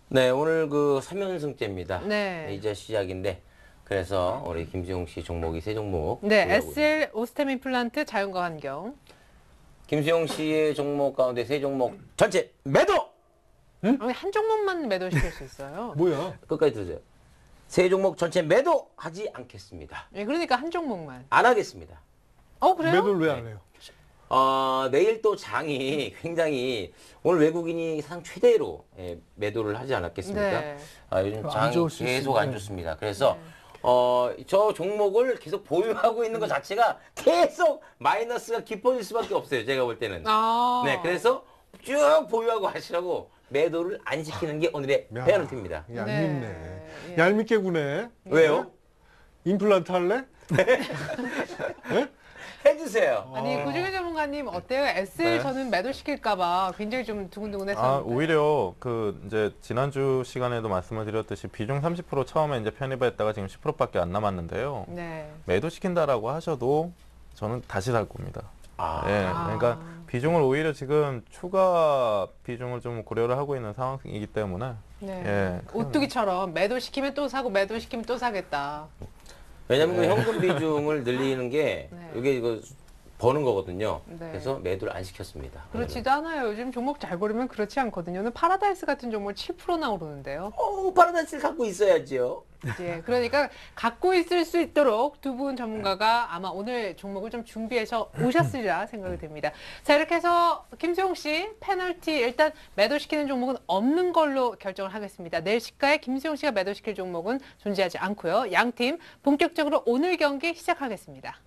S3: 네, 오늘 그 3연승째입니다.
S1: 네.
S3: 이제 시작인데 그래서 우리 김수용 씨 종목이 세 종목.
S1: 네,
S3: 보유하고
S1: SL 오스템 임플란트 자연과 환경.
S3: 김수용 씨의 종목 가운데 세 종목 전체 매도!
S1: 아니, 한 종목만 매도시킬 수 있어요.
S2: 뭐야?
S3: 끝까지 들으세요. 세 종목 전체 매도하지 않겠습니다.
S1: 네, 그러니까 한 종목만.
S3: 안 하겠습니다.
S1: 그래요?
S2: 매도를 왜 안 해요?
S3: 내일 또 장이 굉장히 오늘 외국인이 사상 최대로 매도를 하지 않았겠습니까?
S1: 네.
S3: 요즘
S5: 안
S3: 장이
S5: 좋을 수
S3: 계속
S5: 있습니다.
S3: 안 좋습니다. 그래서 저 종목을 계속 보유하고 있는 것 자체가 계속 마이너스가 깊어질 수밖에 없어요. 제가 볼 때는. 네, 그래서 쭉 보유하고 하시라고 매도를 안 시키는 게 오늘의
S2: 야.
S3: 페널티입니다.
S2: 얄밉네.
S1: 예.
S2: 얄밉게 구네.
S3: 왜요?
S2: 임플란트 할래?
S3: 해주세요.
S1: 아니, 고정현 전문가님 어때요? SL 저는 매도시킬까봐 굉장히 좀 두근두근했었는데.
S4: 오히려 그 이제 지난주 시간에도 말씀을 드렸듯이 비중 30% 처음에 이제 편입했다가 지금 10%밖에 안 남았는데요.
S1: 네.
S4: 매도시킨다라고 하셔도 저는 다시 살 겁니다. 예, 그러니까 비중을 오히려 지금 추가 비중을 좀 고려를 하고 있는 상황이기 때문에
S1: 네.
S4: 예,
S1: 오뚜기처럼 매도시키면 또 사고 매도시키면 또 사겠다.
S3: 왜냐면 그 현금 비중을 늘리는 게
S1: 네.
S3: 이게 이거 버는 거거든요.
S1: 네.
S3: 그래서 매도를 안 시켰습니다.
S1: 그렇지도 않아요. 요즘 종목 잘 고르면 그렇지 않거든요. 오늘 파라다이스 같은 종목 7%나 오르는데요.
S3: 파라다이스를 갖고 있어야죠.
S1: 예, 그러니까 갖고 있을 수 있도록 두 분 전문가가 아마 오늘 종목을 좀 준비해서 오셨으리라 생각이 듭니다. 자, 이렇게 해서 김수용 씨 페널티 일단 매도시키는 종목은 없는 걸로 결정을 하겠습니다. 내일 시가에 김수용 씨가 매도시킬 종목은 존재하지 않고요. 양팀 본격적으로 오늘 경기 시작하겠습니다.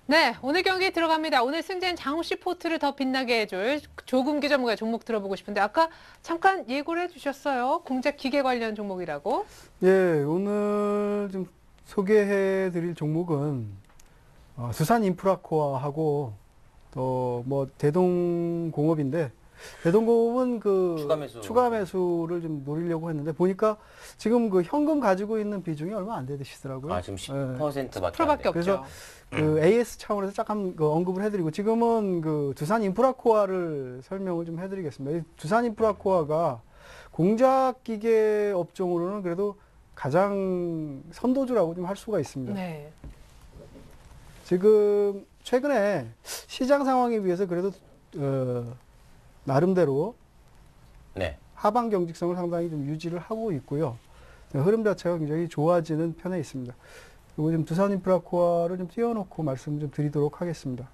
S1: 네, 오늘 경기 들어갑니다. 오늘 승자인 장우 씨 포트를 더 빛나게 해줄 조금기 전문가의 종목 들어보고 싶은데 아까 잠깐 예고를 해주셨어요. 공작 기계 관련 종목이라고.
S5: 예, 오늘 좀 소개해 드릴 종목은 두산 인프라코어하고 또 뭐 대동공업인데 대동공업은 그 추가 매수를 좀 노리려고 했는데 보니까 지금 그 현금 가지고 있는 비중이 얼마 안 되시더라고요.
S3: 아, 지금 10%밖에
S1: 풀밖에
S3: 안
S1: 없죠.
S3: 돼요.
S5: 그래서 그 AS 차원에서 잠깐 그 언급을 해드리고 지금은 그 두산 인프라코어를 설명을 좀 해드리겠습니다. 이 두산 인프라코어가 공작기계 업종으로는 그래도 가장 선도주라고 좀 할 수가 있습니다.
S1: 네.
S5: 지금 최근에 시장 상황에 비해서 그래도 나름대로
S3: 네.
S5: 하방 경직성을 상당히 좀 유지를 하고 있고요. 흐름 자체가 굉장히 좋아지는 편에 있습니다. 그리고 지금 두산 인프라코어를 좀 띄워놓고 말씀 좀 드리도록 하겠습니다.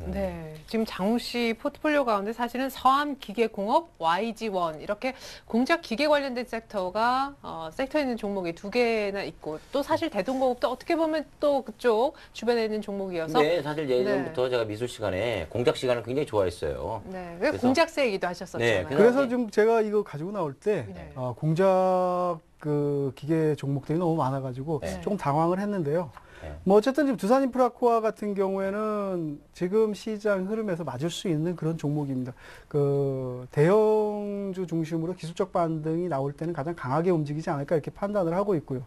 S1: 네, 지금 장우 씨 포트폴리오 가운데 사실은 서암기계공업, YG1 이렇게 공작 기계 관련된 섹터가 섹터에 있는 종목이 2개나 있고 또 사실 대동공업도 어떻게 보면 또 그쪽 주변에 있는 종목이어서
S3: 근데 사실 예전부터 제가 미술 시간에 공작 시간을 굉장히 좋아했어요.
S1: 네,
S3: 그래서-
S1: 공작세 얘기도 하셨었잖아요.
S3: 네,
S5: 그래서 지금 제가 이거 가지고 나올 때
S1: 네.
S5: 공작 그 기계 종목들이 너무 많아가지고
S3: 네.
S5: 조금 당황을 했는데요.
S3: 네.
S5: 뭐 어쨌든 지금 두산 인프라코어 같은 경우에는 지금 시장 흐름에서 맞을 수 있는 그런 종목입니다. 그 대형주 중심으로 기술적 반등이 나올 때는 가장 강하게 움직이지 않을까 이렇게 판단을 하고 있고요.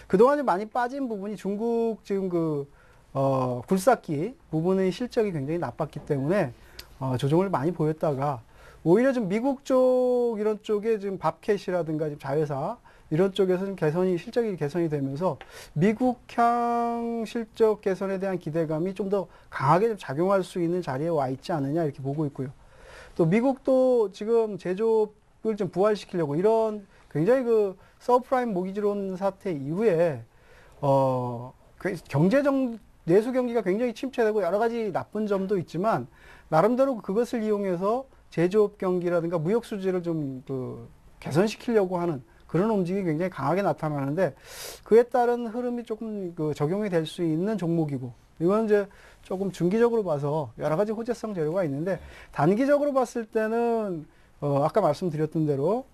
S5: 그동안 많이 빠진 부분이 중국 지금 그 굴삭기 부분의 실적이 굉장히 나빴기 때문에 조정을 많이 보였다가 오히려 좀 미국 쪽 이런 쪽에 지금 밥캣이라든가 지금 자회사 이런 쪽에서 좀 실적이 개선이 되면서 미국향 실적 개선에 대한 기대감이 좀 더 강하게 좀 작용할 수 있는 자리에 와 있지 않느냐 이렇게 보고 있고요. 또 미국도 지금 제조업을 좀 부활시키려고 이런 굉장히 그 서프라임 모기지론 사태 이후에 내수 경기가 굉장히 침체되고 여러 가지 나쁜 점도 있지만 나름대로 그것을 이용해서 제조업 경기라든가 무역 수지를 좀 개선시키려고 하는 그런 움직임이 굉장히 강하게 나타나는데 그에 따른 흐름이 조금 적용이 될 수 있는 종목이고 이건 이제 조금 중기적으로 봐서 여러 가지 호재성 재료가 있는데 단기적으로 봤을 때는 아까 말씀드렸던 대로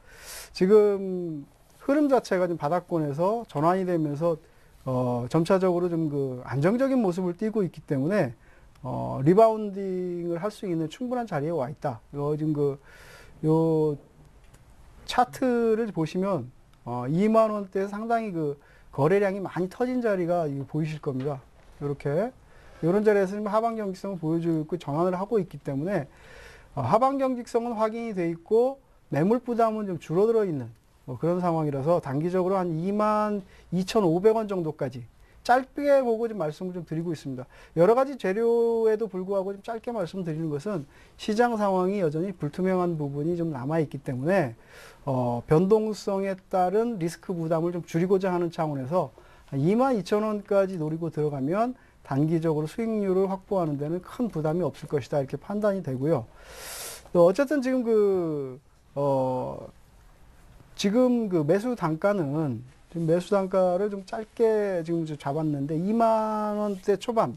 S5: 지금 흐름 자체가 좀 바닥권에서 전환이 되면서 점차적으로 좀 안정적인 모습을 띠고 있기 때문에 리바운딩을 할 수 있는 충분한 자리에 와 있다. 지금 요 차트를 보시면 2만 원대에서 상당히 거래량이 많이 터진 자리가 보이실 겁니다. 이렇게 이런 자리에서 지금 하방 경직성을 보여주고 있고 전환을 하고 있기 때문에 하방 경직성은 확인이 돼 있고 매물 부담은 좀 줄어들어 있는 그런 상황이라서 단기적으로 한 22,500원 정도까지 짧게 보고 좀 말씀을 좀 드리고 있습니다. 여러 가지 재료에도 불구하고 좀 짧게 말씀드리는 것은 시장 상황이 여전히 불투명한 부분이 좀 남아있기 때문에 변동성에 따른 리스크 부담을 좀 줄이고자 하는 차원에서 22,000원까지 노리고 들어가면 단기적으로 수익률을 확보하는 데는 큰 부담이 없을 것이다 이렇게 판단이 되고요. 또 어쨌든 지금 지금 매수 단가는 지금 매수 단가를 좀 짧게 지금 잡았는데 2만 원대 초반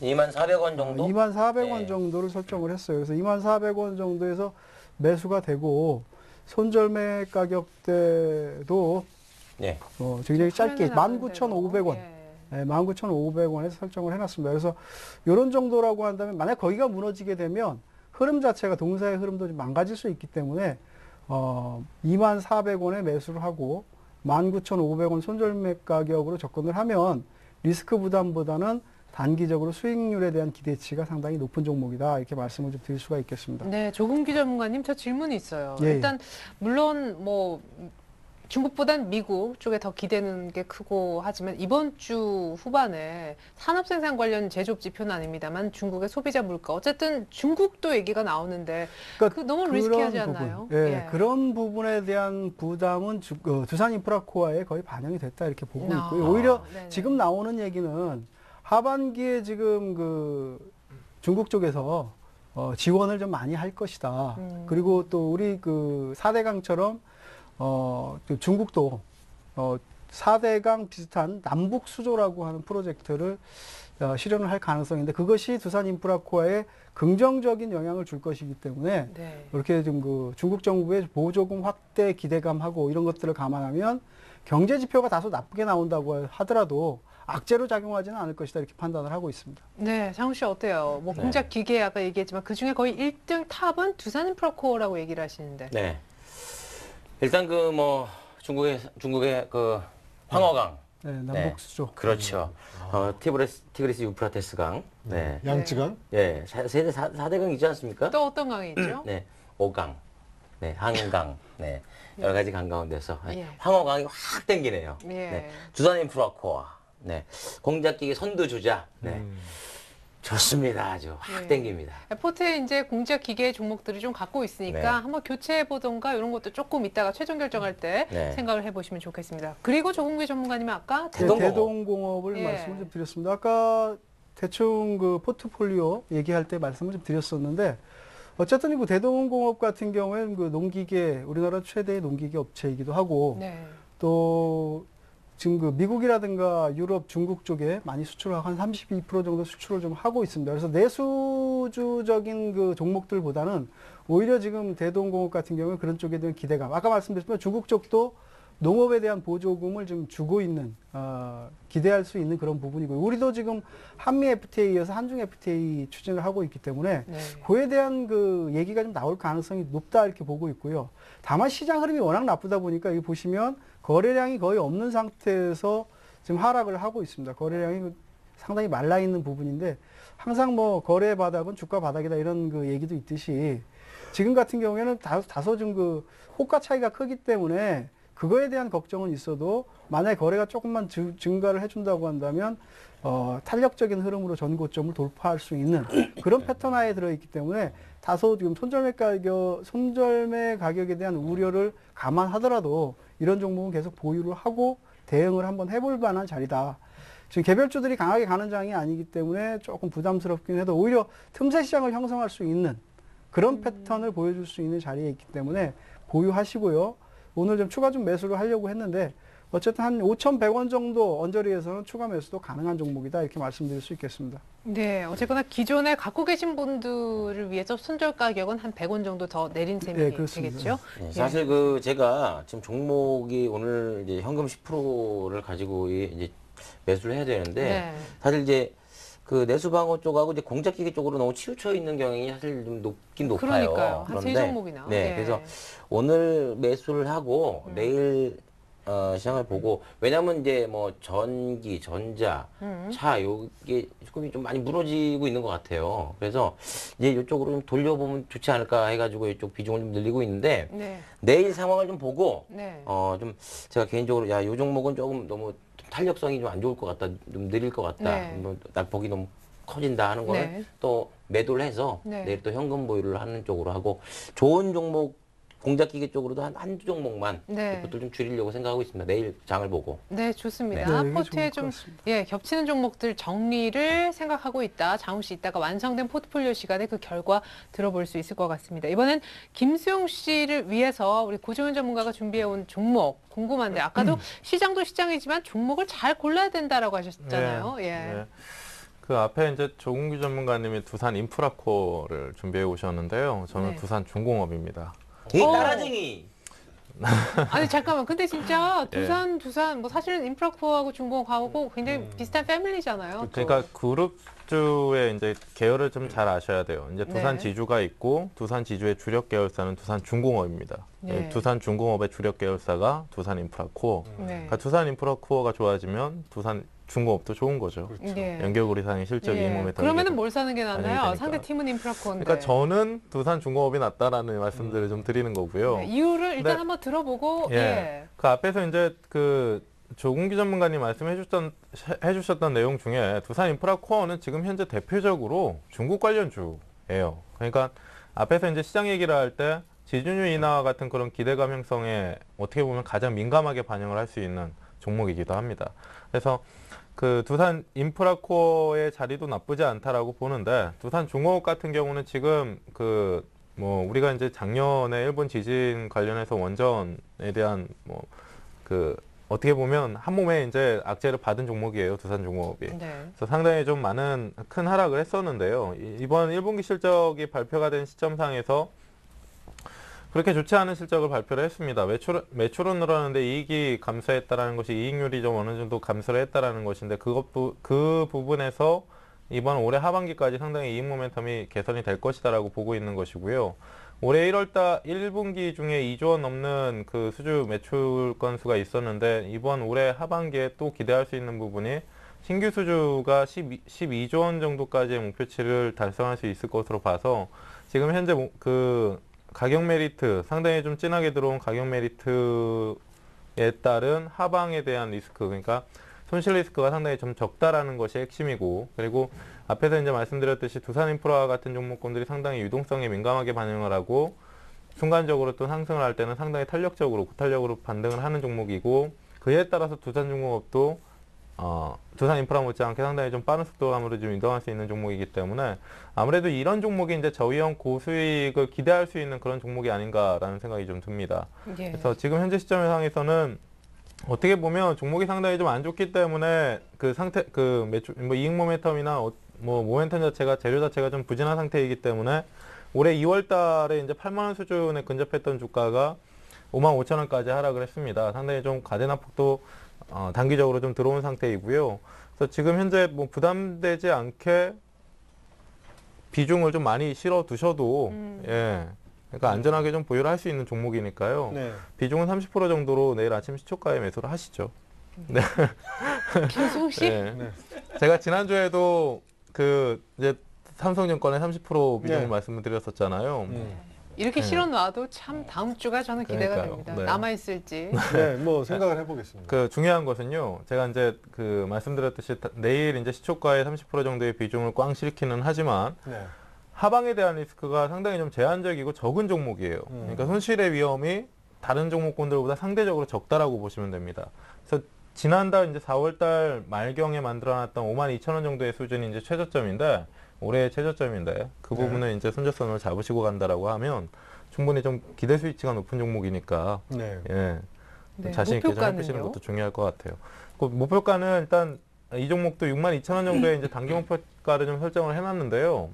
S3: 24,000원 정도?
S5: 2,400원
S3: 네.
S5: 정도를 설정을 했어요. 그래서 2,400원 정도에서 매수가 되고 손절매 가격대도
S3: 네.
S5: 굉장히 짧게
S1: 화면에
S5: 19,500원
S1: 예.
S5: 네, 19,500원에서 설정을 해놨습니다. 그래서 이런 정도라고 한다면 만약 거기가 무너지게 되면 흐름 자체가 동사의 흐름도 좀 망가질 수 있기 때문에 24,000원에 매수를 하고 19,500원 손절매 가격으로 접근을 하면 리스크 부담보다는 단기적으로 수익률에 대한 기대치가 상당히 높은 종목이다 이렇게 말씀을 좀 드릴 수가 있겠습니다.
S1: 네, 조금기 전문가님 저 질문이 있어요.
S5: 예,
S1: 일단 물론 뭐 중국보단 미국 쪽에 더 기대는 게 크고 하지만 이번 주 후반에 산업생산 관련 제조업 지표는 아닙니다만 중국의 소비자 물가 어쨌든 중국도 얘기가 나오는데
S5: 그러니까
S1: 너무
S5: 그런
S1: 리스키하지
S5: 부분,
S1: 않나요?
S5: 예,
S1: 예.
S5: 그런 부분에 대한 부담은 두산 인프라코어에 거의 반영이 됐다 이렇게 보고
S1: 아,
S5: 있고요. 오히려
S1: 네네.
S5: 지금 나오는 얘기는 하반기에 지금 중국 쪽에서 지원을 좀 많이 할 것이다. 그리고 또 우리 4대강처럼 중국도 4대강 비슷한 남북 수조라고 하는 프로젝트를 실현을 할 가능성인데 그것이 두산 인프라코어에 긍정적인 영향을 줄 것이기 때문에
S1: 네.
S5: 이렇게 좀 그 중국 정부의 보조금 확대 기대감하고 이런 것들을 감안하면 경제 지표가 다소 나쁘게 나온다고 하더라도 악재로 작용하지는 않을 것이다 이렇게 판단을 하고 있습니다.
S1: 네, 장훈 씨 어때요? 뭐 공작 기계 아까 얘기했지만 그 중에 거의 1등 탑은 두산 인프라코어라고 얘기를 하시는데.
S3: 네. 일단 그 뭐 중국의 그 황허강.
S5: 네, 남북 수조.
S3: 그렇죠. 티그리스 유프라테스 강. 네.
S2: 양쯔강.
S3: 예. 4대강 있지 않습니까?
S1: 또 어떤 강이 있죠?
S3: 네. 오강. 네. 한강. 네. 여러 가지 강 가운데서
S1: 예.
S3: 황허강이 확 땡기네요.
S1: 예.
S3: 네. 두산 인프라코어. 네. 공작기계 선두주자. 네. 좋습니다. 아주 확
S1: 예.
S3: 땡깁니다.
S1: 포트에 이제 공작 기계 종목들이 좀 갖고 있으니까
S3: 네.
S1: 한번 교체해 보던가 이런 것도 조금 이따가 최종 결정할 때
S3: 네.
S1: 생각을 해보시면 좋겠습니다. 그리고 조금기 전문가님이 아까
S5: 대동공업을
S1: 예.
S5: 말씀을 좀 드렸습니다. 아까 대충 그 포트폴리오 얘기할 때 말씀을 좀 드렸었는데 어쨌든 그 대동공업 같은 경우에는 그 농기계 우리나라 최대의 농기계 업체이기도 하고
S1: 네.
S5: 또 지금 그 미국이라든가 유럽, 중국 쪽에 많이 수출을 한 32% 정도 수출을 좀 하고 있습니다. 그래서 내수주적인 그 종목들보다는 오히려 지금 대동공업 같은 경우는 그런 쪽에 대한 기대감. 아까 말씀드렸지만 중국 쪽도 농업에 대한 보조금을 좀 주고 있는 기대할 수 있는 그런 부분이고요. 우리도 지금 한미 FTA에 이어서 한중 FTA 추진을 하고 있기 때문에
S1: 네.
S5: 그에 대한 그 얘기가 좀 나올 가능성이 높다 이렇게 보고 있고요. 다만 시장 흐름이 워낙 나쁘다 보니까 여기 보시면 거래량이 거의 없는 상태에서 지금 하락을 하고 있습니다. 거래량이 상당히 말라 있는 부분인데 항상 뭐 거래 바닥은 주가 바닥이다 이런 그 얘기도 있듯이 지금 같은 경우에는 다소 좀 그 호가 차이가 크기 때문에 그거에 대한 걱정은 있어도 만약에 거래가 조금만 증가를 해준다고 한다면 탄력적인 흐름으로 전고점을 돌파할 수 있는 그런 패턴 하에 들어있기 때문에 다소 지금 손절매 가격에 대한 우려를 감안하더라도 이런 종목은 계속 보유를 하고 대응을 한번 해볼 만한 자리다. 지금 개별주들이 강하게 가는 장이 아니기 때문에 조금 부담스럽긴 해도 오히려 틈새 시장을 형성할 수 있는 그런 패턴을 보여줄 수 있는 자리에 있기 때문에 보유하시고요. 오늘 좀 추가 좀 매수를 하려고 했는데 어쨌든 한 5,100원 정도 언저리에서는 추가 매수도 가능한 종목이다 이렇게 말씀드릴 수 있겠습니다.
S1: 네, 어쨌거나 기존에 갖고 계신 분들을 위해서 손절 가격은 한 100원 정도 더 내린 셈이
S5: 네, 그렇습니다.
S1: 되겠죠?
S3: 네, 사실 그 제가 지금 종목이 오늘 이제 현금 10%를 가지고 이제 매수를 해야 되는데
S1: 네.
S3: 사실 이제 그 내수방어 쪽하고 이제 공작기계 쪽으로 너무 치우쳐 있는 경향이 사실 좀 높긴 높아요.
S1: 그러니까요. 한 세 종목이나.
S3: 네,
S1: 예.
S3: 그래서 오늘 매수를 하고 내일 시장을 보고 왜냐면 이제 뭐 전기, 전자, 차 요게 조금 좀 많이 무너지고 있는 것 같아요. 그래서 이제 이쪽으로 좀 돌려보면 좋지 않을까 해가지고 이쪽 비중을 좀 늘리고 있는데
S1: 네.
S3: 내일 상황을 좀 보고
S1: 네.
S3: 좀 제가 개인적으로 야, 요 종목은 조금 너무 탄력성이 좀 안 좋을 것 같다, 좀 느릴 것 같다,
S1: 네.
S3: 뭐 낙폭이 너무 커진다 하는 거는
S1: 네.
S3: 또 매도를 해서
S1: 네.
S3: 내일 또 현금 보유를 하는 쪽으로 하고 좋은 종목 공작기계 쪽으로도 한두 종목만
S1: 네.
S3: 그것도 좀 줄이려고 생각하고 있습니다. 내일 장을 보고.
S1: 네, 좋습니다.
S5: 네, 이게
S1: 포트에
S5: 좋을 것
S1: 좀
S5: 같습니다.
S1: 겹치는 종목들 정리를 생각하고 있다. 장훈 씨 이따가 완성된 포트폴리오 시간에 그 결과 들어볼 수 있을 것 같습니다. 이번엔 김수용 씨를 위해서 우리 고정현 전문가가 준비해온 종목 궁금한데 아까도 시장도 시장이지만 종목을 잘 골라야 된다라고 하셨잖아요.
S4: 네.
S1: 예.
S4: 네. 그 앞에 이제 조은규 전문가님이 두산 인프라코어를 준비해 오셨는데요. 저는
S1: 네.
S4: 두산 중공업입니다.
S3: 이 따라쟁이.
S1: 아니 잠깐만, 근데 진짜
S4: 예.
S1: 두산 뭐 사실은 인프라코어하고 중공업하고 굉장히 비슷한 패밀리잖아요.
S4: 그러니까 그룹주의 이제 계열을 좀 잘 아셔야 돼요. 이제 두산
S1: 네.
S4: 지주가 있고 두산 지주의 주력 계열사는 두산 중공업입니다.
S1: 네.
S4: 두산 중공업의 주력 계열사가 두산 인프라코어.
S1: 네.
S4: 그러니까 두산 인프라코어가 좋아지면 두산 중공업도 좋은 거죠.
S1: 예.
S4: 연결고리 이상의 실적이 이 몸에
S1: 그러면은 뭘 사는 게 낫나요?
S4: 되니까.
S1: 상대 팀은 인프라코어인데.
S4: 그러니까 저는 두산 중공업이 낫다라는 말씀들을 좀 드리는 거고요.
S1: 네, 이유를 일단
S4: 네.
S1: 한번 들어보고
S4: 예. 그 앞에서 이제 그 조근기 전문가님 해주셨던 내용 중에 두산 인프라코어는 지금 현재 대표적으로 중국 관련주예요. 그러니까 앞에서 이제 시장 얘기를 할 때 지준율 인하와 같은 그런 기대감 형성에 어떻게 보면 가장 민감하게 반영을 할 수 있는 종목이기도 합니다. 그래서 그 두산 인프라코어의 자리도 나쁘지 않다라고 보는데 두산 중공업 같은 경우는 지금 그 뭐 우리가 이제 작년에 일본 지진 관련해서 원전에 대한 뭐 그 어떻게 보면 한 몸에 이제 악재를 받은 종목이에요. 두산중공업이.
S1: 네.
S4: 그래서 상당히 좀 큰 하락을 했었는데요. 이번 1분기 실적이 발표가 된 시점상에서 그렇게 좋지 않은 실적을 발표를 했습니다. 매출은 늘었는데 이익이 감소했다라는 것이 이익률이 좀 어느 정도 감소를 했다라는 것인데 그 부분에서 이번 올해 하반기까지 상당히 이익 모멘텀이 개선이 될 것이다라고 보고 있는 것이고요. 올해 1분기 중에 2조 원 넘는 그 수주 매출 건수가 있었는데 이번 올해 하반기에 또 기대할 수 있는 부분이 신규 수주가 12조 원 정도까지의 목표치를 달성할 수 있을 것으로 봐서 지금 현재 그 가격 메리트, 상당히 좀 진하게 들어온 가격 메리트에 따른 하방에 대한 리스크, 그러니까 손실 리스크가 상당히 좀 적다라는 것이 핵심이고, 그리고 앞에서 이제 말씀드렸듯이 두산인프라 같은 종목군들이 상당히 유동성에 민감하게 반응을 하고 순간적으로 또 상승을 할 때는 상당히 고탄력으로 반등을 하는 종목이고, 그에 따라서 두산중공업도 두산인프라 못지않게 상당히 좀 빠른 속도감으로 좀 이동할 수 있는 종목이기 때문에 아무래도 이런 종목이 이제 저위험 고수익을 기대할 수 있는 그런 종목이 아닌가라는 생각이 좀 듭니다.
S1: 예.
S4: 그래서 지금 현재 시점상에서는 어떻게 보면 종목이 상당히 좀 안 좋기 때문에 그 상태, 그 매출, 뭐 이익 모멘텀이나 뭐 모멘텀 자체가, 재료 자체가 좀 부진한 상태이기 때문에 올해 2월 달에 이제 8만 원 수준에 근접했던 주가가 5만 5천 원까지 하락을 했습니다. 상당히 좀 가대낙폭도 단기적으로 좀 들어온 상태이고요. 그래서 지금 현재 뭐 부담되지 않게 비중을 좀 많이 실어 두셔도 예. 그러니까 안전하게 좀 보유를 할 수 있는 종목이니까요.
S2: 네.
S4: 비중은 30% 정도로 내일 아침 시초가에 매수를 하시죠. 네.
S1: 김수홍 씨?
S4: 네.
S2: 네.
S4: 제가 지난주에도 그 이제 삼성증권의 30% 비중을
S2: 네.
S4: 말씀을 드렸었잖아요.
S1: 이렇게
S4: 네.
S1: 실어놔도 참 다음 주가 저는 기대가
S4: 그러니까요.
S1: 됩니다.
S4: 네.
S1: 남아있을지.
S2: 네, 뭐 생각을 해보겠습니다.
S4: 그 중요한 것은요. 제가 이제 그 말씀드렸듯이 내일 이제 시초가의 30% 정도의 비중을 꽝 실기는 하지만
S2: 네.
S4: 하방에 대한 리스크가 상당히 좀 제한적이고 적은 종목이에요. 그러니까 손실의 위험이 다른 종목군들보다 상대적으로 적다라고 보시면 됩니다. 그래서 지난달 이제 4월달 말경에 만들어놨던 5만 2천 원 정도의 수준이 이제 최저점인데 올해의 최저점인데 그 부분을 이제 손절선을 잡으시고 간다라고 하면 충분히 좀 기대 수익치가 높은 종목이니까
S2: 네.
S4: 예.
S1: 네.
S4: 자신 있게 좀 해보시는 것도 중요할 것 같아요. 그 목표가는 일단 이 종목도 6만 2천 원 정도의 이제 단기 목표가를 좀 설정을 해놨는데요.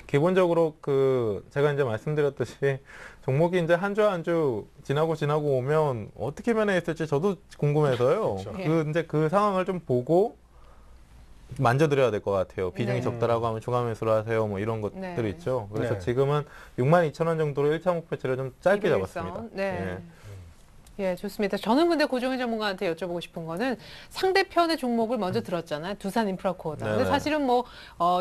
S4: 기본적으로 그 제가 이제 말씀드렸듯이 종목이 이제 한 주 한 주 지나고 오면 어떻게 변해있을지 저도 궁금해서요.
S2: 그렇죠.
S4: 그 이제 그 상황을 좀 보고 만져드려야 될 것 같아요. 비중이
S1: 네.
S4: 적다라고 하면 추가 매수를 하세요. 뭐 이런 것들
S1: 네.
S4: 있죠. 그래서
S2: 네.
S4: 지금은 6만 2천 원 정도로 1차 목표치를 좀 짧게
S1: 이백일선.
S4: 잡았습니다.
S1: 네. 예, 좋습니다. 저는 근데 고종현 전문가한테 여쭤보고 싶은 거는 상대편의 종목을 먼저 들었잖아요. 두산인프라코어다. 근데
S4: 네네.
S1: 사실은 뭐,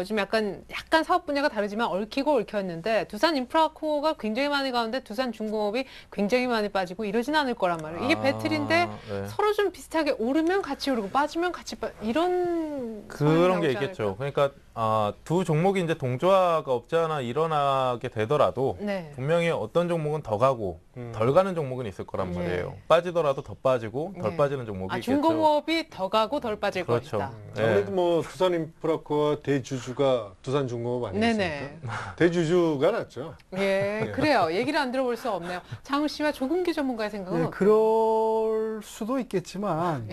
S1: 좀 약간 사업 분야가 다르지만 얽히고 얽혔는데 두산인프라코어가 굉장히 많이 가는데 두산중공업이 굉장히 많이 빠지고 이러진 않을 거란 말이에요. 이게 배틀인데
S4: 네.
S1: 서로 좀 비슷하게 오르면 같이 오르고 빠지면 같이 이런 상황이
S4: 그런 게
S1: 나오지
S4: 있겠죠.
S1: 않을까?
S4: 그러니까 두 종목이 이제 동조화가 없지 않아 일어나게 되더라도
S1: 네.
S4: 분명히 어떤 종목은 더 가고 덜 가는 종목은 있을 거란
S1: 네.
S4: 말이에요. 빠지더라도 더 빠지고 덜
S1: 네.
S4: 빠지는 종목이 있겠죠.
S1: 중공업이 더 가고 덜 빠질
S4: 그렇죠.
S1: 것이다.
S4: 네.
S2: 아무래도 뭐 두산인프라코어 대주주가 두산중공업 아니겠습니까?
S1: 네네.
S2: 대주주가 낫죠.
S1: 예, 그래요. 얘기를 안 들어볼 수 없네요. 장훈 씨와 조금기 전문가의 생각은
S5: 네,
S1: 어때요?
S5: 그럴 수도 있겠지만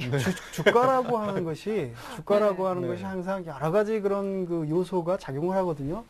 S5: 주가라고 하는 것이
S2: 네.
S5: 것이 항상 여러 가지 그런 그 요소가 작용을 하거든요.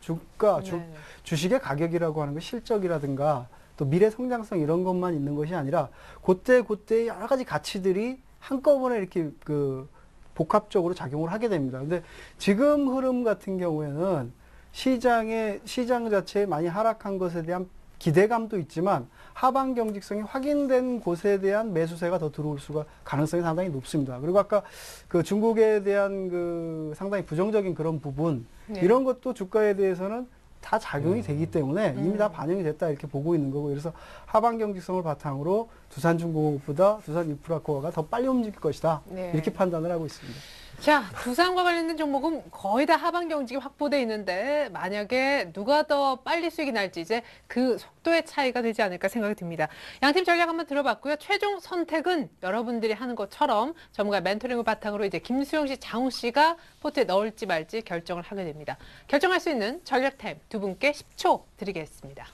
S1: 네.
S5: 주식의 가격이라고 하는 것, 실적이라든가 또 미래 성장성 이런 것만 있는 것이 아니라 그때 여러 가지 가치들이 한꺼번에 이렇게 그 복합적으로 작용을 하게 됩니다. 근데 지금 흐름 같은 경우에는 시장 자체에 많이 하락한 것에 대한 기대감도 있지만 하방 경직성이 확인된 곳에 대한 매수세가 더 들어올 수가 가능성이 상당히 높습니다. 그리고 아까 그 중국에 대한 그 상당히 부정적인 그런 부분
S1: 네.
S5: 이런 것도 주가에 대해서는 다 작용이 되기 때문에 이미 다 반영이 됐다 이렇게 보고 있는 거고, 그래서 하방 경직성을 바탕으로 두산중공업보다 두산인프라코어가 더 빨리 움직일 것이다
S1: 네.
S5: 이렇게 판단을 하고 있습니다.
S1: 자, 두산과 관련된 종목은 거의 다 하방 경직이 확보돼 있는데 만약에 누가 더 빨리 수익이 날지 이제 그 속도의 차이가 되지 않을까 생각이 듭니다. 양팀 전략 한번 들어봤고요. 최종 선택은 여러분들이 하는 것처럼 전문가 멘토링을 바탕으로 이제 김수영 씨, 장우 씨가 포트에 넣을지 말지 결정을 하게 됩니다. 결정할 수 있는 전략 타임 두 분께 10초 드리겠습니다.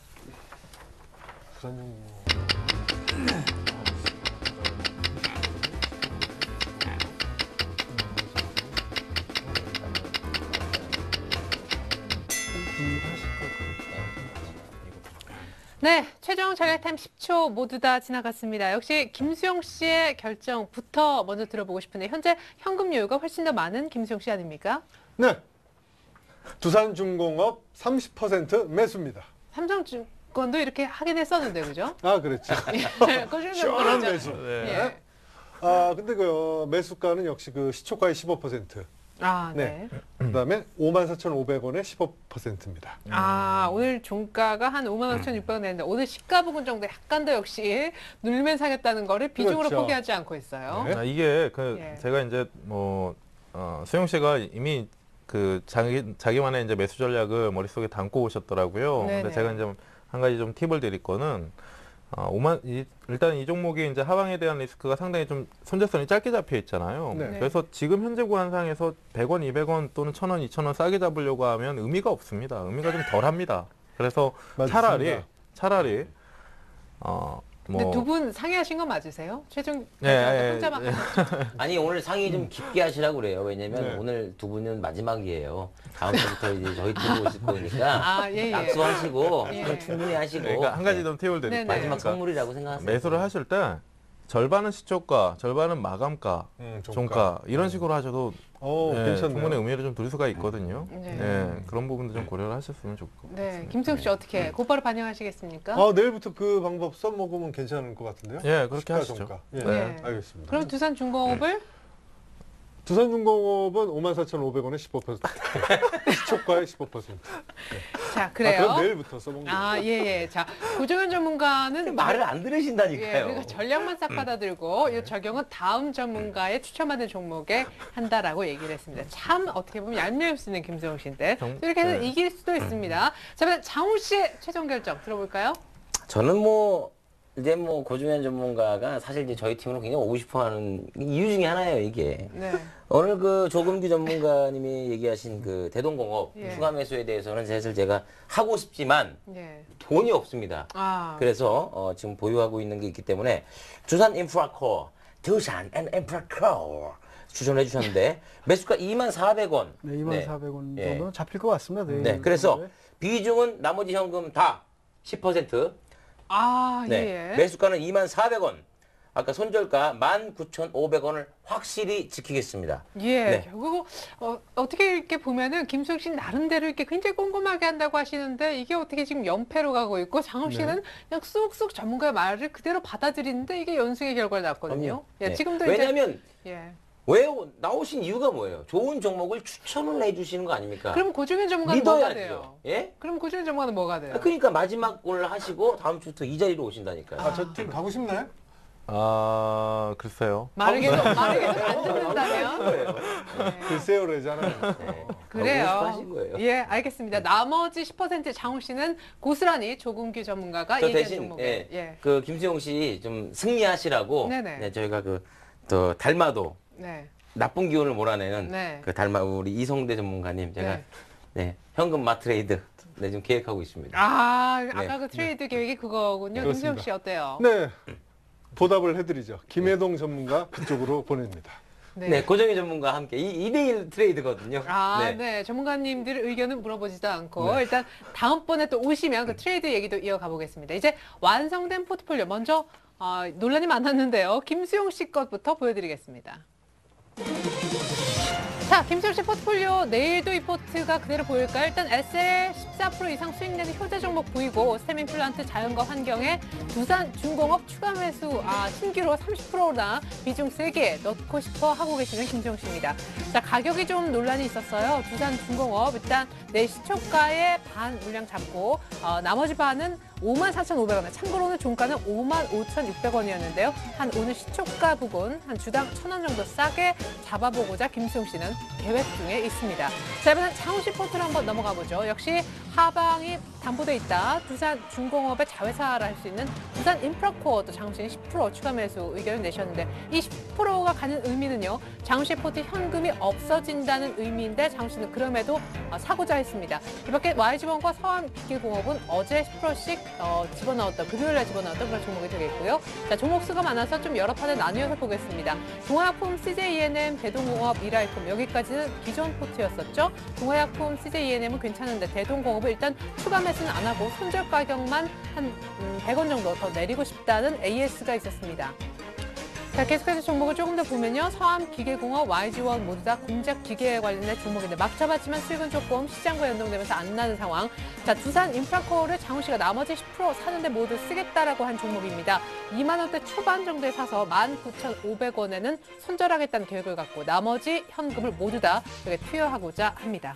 S2: 두산중공업.
S1: 네, 최종 전략타임 10초 모두 다 지나갔습니다. 역시 김수영 씨의 결정부터 먼저 들어보고 싶은데 현재 현금 여유가 훨씬 더 많은 김수영 씨 아닙니까?
S2: 네. 두산중공업 30% 매수입니다.
S1: 삼성증권도 이렇게 하긴 했었는데, 그죠?
S2: 아, 그렇죠. 시원한 매수.
S1: 예.
S2: 아, 근데 그 매수가는 역시 그 시초가의 15%.
S1: 아,
S2: 네.
S1: 네.
S2: 그다음에 54,500원의 15%입니다.
S1: 아, 오늘 종가가 한 55,600원 됐는데 오늘 시가 부분 정도 약간 더 역시 눌면 사겠다는 거를 비중으로
S2: 그렇죠.
S1: 포기하지 않고 있어요.
S2: 네.
S4: 이게
S1: 예.
S4: 제가 이제 수영 씨가 이미 그 자기만의 이제 매수 전략을 머릿속에 담고 오셨더라고요.
S1: 네네.
S4: 근데 제가 이제 한 가지 좀 팁을 드릴 거는 일단 이 종목이 이제 하방에 대한 리스크가 상당히 좀 손절선이 짧게 잡혀 있잖아요.
S2: 네.
S4: 그래서 지금 현재 구간상에서 100원, 200원 또는 1,000원, 2,000원 싸게 잡으려고 하면 의미가 없습니다. 의미가 좀 덜합니다. 그래서
S2: 맞습니다.
S4: 차라리
S1: 근데 두 분 상의하신 건 맞으세요? 최종
S4: 예,
S1: 혼자만
S3: 아니 오늘 상의 좀 깊게 하시라고 그래요. 왜냐면
S2: 네.
S3: 오늘 두 분은 마지막이에요. 다음 주부터 이제 저희 팀으로 오실 거니까
S1: 아, 예, 예.
S3: 약속하시고
S1: 예.
S3: 그럼 충분히 하시고
S4: 그러니까 한 가지 더 팁을
S1: 네네.
S4: 드릴게요.
S3: 마지막
S4: 그러니까
S3: 선물이라고 생각하세요.
S4: 매수를 하실 때 절반은 시초가, 절반은 마감가, 종가 이런 식으로 하셔도
S2: 괜찮네요.
S4: 충분히 의미를 좀 둘 수가 있거든요.
S1: 네.
S4: 그런 부분도 좀 고려를 하셨으면 좋을 것 같아요.
S1: 네, 김수영 씨 어떻게 곧바로 반영하시겠습니까?
S2: 내일부터 그 방법 써먹으면 괜찮을 것 같은데요?
S4: 예, 그렇게
S2: 시가
S4: 하시죠.
S2: 종가. 예,
S1: 네.
S2: 알겠습니다.
S1: 그럼 두산중공업을
S2: 두산중공업은 54,500원에 15%. 시초가의 15%.
S1: 자, 그래요.
S2: 그럼 내일부터 써먹는 거예요.
S1: 아, 예, 예. 자, 고정현 전문가는
S3: 말을 안
S1: 예,
S3: 들으신다니까요.
S1: 우리가 전략만 싹 받아들고 이 적용은 다음 전문가의 추천받은 종목에 한다라고 얘기를 했습니다. 참 어떻게 보면 얄미울 수 있는 김수영 씨인데 이렇게 해서
S4: 네.
S1: 이길 수도 있습니다. 자, 그럼 장훈 씨의 최종 결정 들어볼까요?
S3: 저는 이제 고종현 전문가가 사실 이제 저희 팀으로 굉장히 오고 싶어 하는 이유 중에 하나예요, 이게.
S1: 네.
S3: 오늘 그 조금규 전문가님이 얘기하신 그 대동공업
S1: 예.
S3: 추가 매수에 대해서는 사실 제가 하고 싶지만
S1: 예.
S3: 돈이 없습니다.
S1: 아,
S3: 그래서 지금 보유하고 있는 게 있기 때문에 두산 인프라코어 추천해 주셨는데 매수가 24,400원.
S5: 네, 24,400원
S3: 예.
S5: 정도는 잡힐 것 같습니다. 내일
S3: 네, 그래서
S5: 정도에.
S3: 비중은 나머지 현금 다 10%.
S1: 아,
S3: 네,
S1: 예.
S3: 매수가는 24,400원. 아까 손절가 19,500원을 확실히 지키겠습니다.
S1: 예,
S3: 네.
S1: 결국 어떻게 이렇게 보면은 김수영 씨는 나름대로 이렇게 굉장히 꼼꼼하게 한다고 하시는데 이게 어떻게 지금 연패로 가고 있고 장훈 씨는 그냥 쑥쑥 전문가의 말을 그대로 받아들이는데 이게 연승의 결과를 낳았거든요.
S3: 그럼요.
S1: 예,
S3: 네.
S1: 지금도
S3: 왜냐하면
S1: 이제 예.
S3: 왜 나오신 이유가 뭐예요? 좋은 종목을 추천을 해주시는 거 아닙니까?
S1: 그럼 고종현 전문가는 뭐가 돼요?
S3: 믿어야죠. 예?
S1: 그럼 고종현 전문가는 뭐가 돼요?
S3: 그러니까 마지막 오늘 하시고 다음 주부터 이 자리로 오신다니까요.
S2: 저 팀 가고 싶나요?
S4: 글쎄요.
S1: 말을 계속 안 듣는다면 네.
S2: 글쎄요래잖아요.
S3: 네.
S1: 그래요.
S3: 가고 싶어 하신 거예요.
S1: 예, 알겠습니다. 나머지 10% 장훈 씨는 고스란히 조금규 전문가가
S3: 저
S1: 얘기한
S3: 대신
S1: 종목에 예.
S3: 그 김수영 씨 좀 승리하시라고
S1: 네네.
S3: 네, 저희가 또 달마도
S1: 네.
S3: 나쁜 기운을 몰아내는
S1: 네.
S3: 그 달마 우리 이성대 전문가님 제가
S1: 네.
S3: 네, 현금 마트레이드 지금 계획하고 있습니다.
S1: 아,
S3: 네.
S1: 아까 그 트레이드 계획이 그거군요.
S2: 그렇습니다.
S1: 김수영 씨 어때요?
S2: 네. 보답을 해드리죠. 김혜동 전문가 그쪽으로 보냅니다.
S3: 네, 고정희 전문가와 함께 2대1 트레이드거든요.
S1: 아, 네. 전문가님들 의견은 물어보지도 않고 일단 다음번에 또 오시면 그 트레이드 얘기도 이어가 보겠습니다. 이제 완성된 포트폴리오 먼저 논란이 많았는데요. 김수용 씨 것부터 보여드리겠습니다. 자, 김수용 씨 포트폴리오 내일도 이 포트가 그대로 보일까요? 일단 SL 14% 이상 수익 내는 효자 종목 보이고 스템 임플란트 자연과 환경에 두산 중공업 추가 매수 신규로 30%나 비중 세게 넣고 싶어 하고 계시는 김수용 씨입니다. 자, 가격이 좀 논란이 있었어요. 두산 중공업 일단 내 시초가의 반 물량 잡고 나머지 반은 54,500원. 참고로는 종가는 55,600원이었는데요. 한 오늘 시초가 부분 한 주당 1,000원 정도 싸게 잡아보고자 김수용 씨는 계획 중에 있습니다. 자, 이번엔 장훈 씨 포트로 한번 넘어가 보죠. 역시 하방이 담보돼 있다. 두산 중공업의 자회사라 할 수 있는 두산 인프라코어도 장훈 씨는 10% 추가 매수 의견을 내셨는데 이 10%가 가진 의미는요. 장훈 씨의 포트 현금이 없어진다는 의미인데 장훈 씨는 그럼에도 사고자 했습니다. 이밖에 YG원과 서한기계공업은 어제 10%씩 집어넣었던, 금요일 날 집어넣었던 그런 종목이 되겠고요. 자, 종목 수가 많아서 좀 여러 판에 나뉘어서 보겠습니다. 동화약품, CJENM, 대동공업, 미라이품 여기까지는 기존 포트였었죠. 동화약품, CJENM은 괜찮은데 대동공업을 일단 추가 매수는 안 하고 손절 가격만 한 100원 정도 더 내리고 싶다는 AS가 있었습니다. 자, 계속해서 종목을 조금 더 보면요. 서암기계공업, YG원 모두 다 공작 기계에 관련된 종목인데 막 잡았지만 수익은 조금 시장과 연동되면서 안 나는 상황. 자, 두산 인프라코어를 장훈 씨가 나머지 10% 사는데 모두 쓰겠다라고 한 종목입니다. 2만 원대 초반 정도에 사서 19,500원에는 손절하겠다는 계획을 갖고 나머지 현금을 모두 다 여기에 투여하고자 합니다.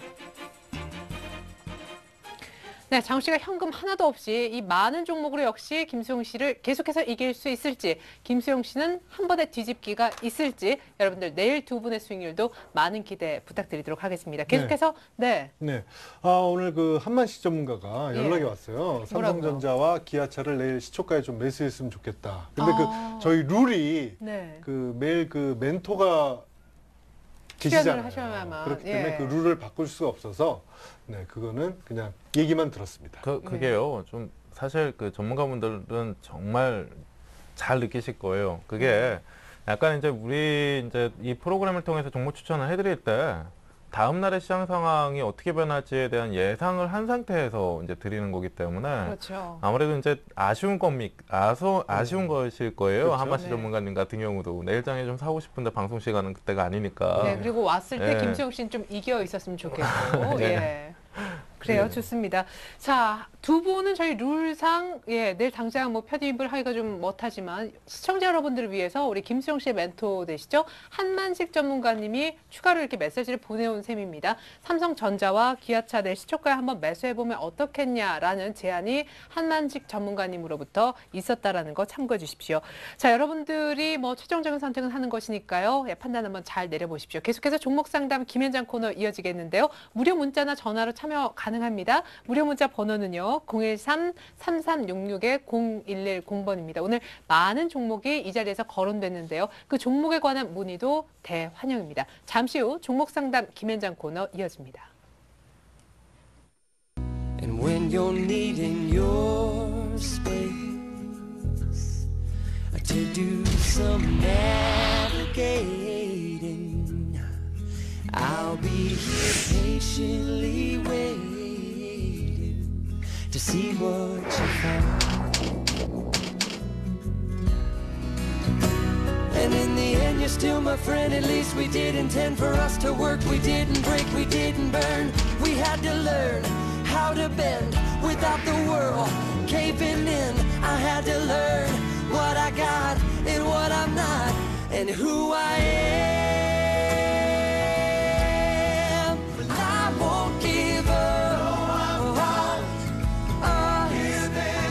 S1: 네, 장훈 씨가 현금 하나도 없이 이 많은 종목으로 역시 김수용 씨를 계속해서 이길 수 있을지, 김수용 씨는 한 번에 뒤집기가 있을지 여러분들 내일 두 분의 수익률도 많은 기대 부탁드리도록 하겠습니다. 계속해서 네.
S2: 오늘 그 한만식 전문가가 연락이 왔어요. 삼성전자와 기아차를 내일 시초가에 좀 매수했으면 좋겠다. 근데 그 저희 룰이 그 매일 그 멘토가 계시잖아요.
S1: 하셔야만.
S2: 그렇기 때문에 그 룰을 바꿀 수가 없어서 그거는 그냥 얘기만 들었습니다.
S4: 그게요. 좀 사실 그 전문가분들은 정말 잘 느끼실 거예요. 그게 약간 이제 우리 이제 이 프로그램을 통해서 종목 추천을 해드릴 때 다음 날의 시장 상황이 어떻게 변할지에 대한 예상을 한 상태에서 이제 드리는 거기 때문에
S1: 그렇죠.
S4: 아무래도 이제 아쉬운 것일 거예요.
S2: 그렇죠.
S4: 한마시 전문가님 같은 경우도 내일장에 좀 사고 싶은데 방송 시간은 그때가 아니니까.
S1: 네, 그리고 왔을 때
S4: 네.
S1: 김수영 씨는 좀 이겨 있었으면 좋겠고.
S4: 네.
S1: 예. 그래요.
S4: 네.
S1: 좋습니다. 자, 두 분은 저희 룰상, 내일 당장 뭐 편입을 하기가 좀 못하지만 시청자 여러분들을 위해서 우리 김수영 씨의 멘토 되시죠? 한만식 전문가님이 추가로 이렇게 메시지를 보내온 셈입니다. 삼성전자와 기아차 내일 시초가에 한번 매수해보면 어떻겠냐라는 제안이 한만식 전문가님으로부터 있었다라는 거 참고해 주십시오. 자, 여러분들이 뭐 최종적인 선택은 하는 것이니까요. 판단 한번 잘 내려보십시오. 계속해서 종목 상담 김현장 코너 이어지겠는데요. 무료 문자나 전화로 참여 가능합니다. 무료 문자 번호는요. 013-3366-0110번입니다. 오늘 많은 종목이 이 자리에서 거론됐는데요. 그 종목에 관한 문의도 대환영입니다. 잠시 후 종목 상담 김현장 코너 이어집니다.
S6: And when you're needing your space to do some navigating, I'll be here patiently waiting to see what you found. And in the end, you're still my friend. At least we did intend for us to work. We didn't break, we didn't burn. We had to learn how to bend without the world caving in. I had to learn what I got and what I'm not and who I am. But I won't give up.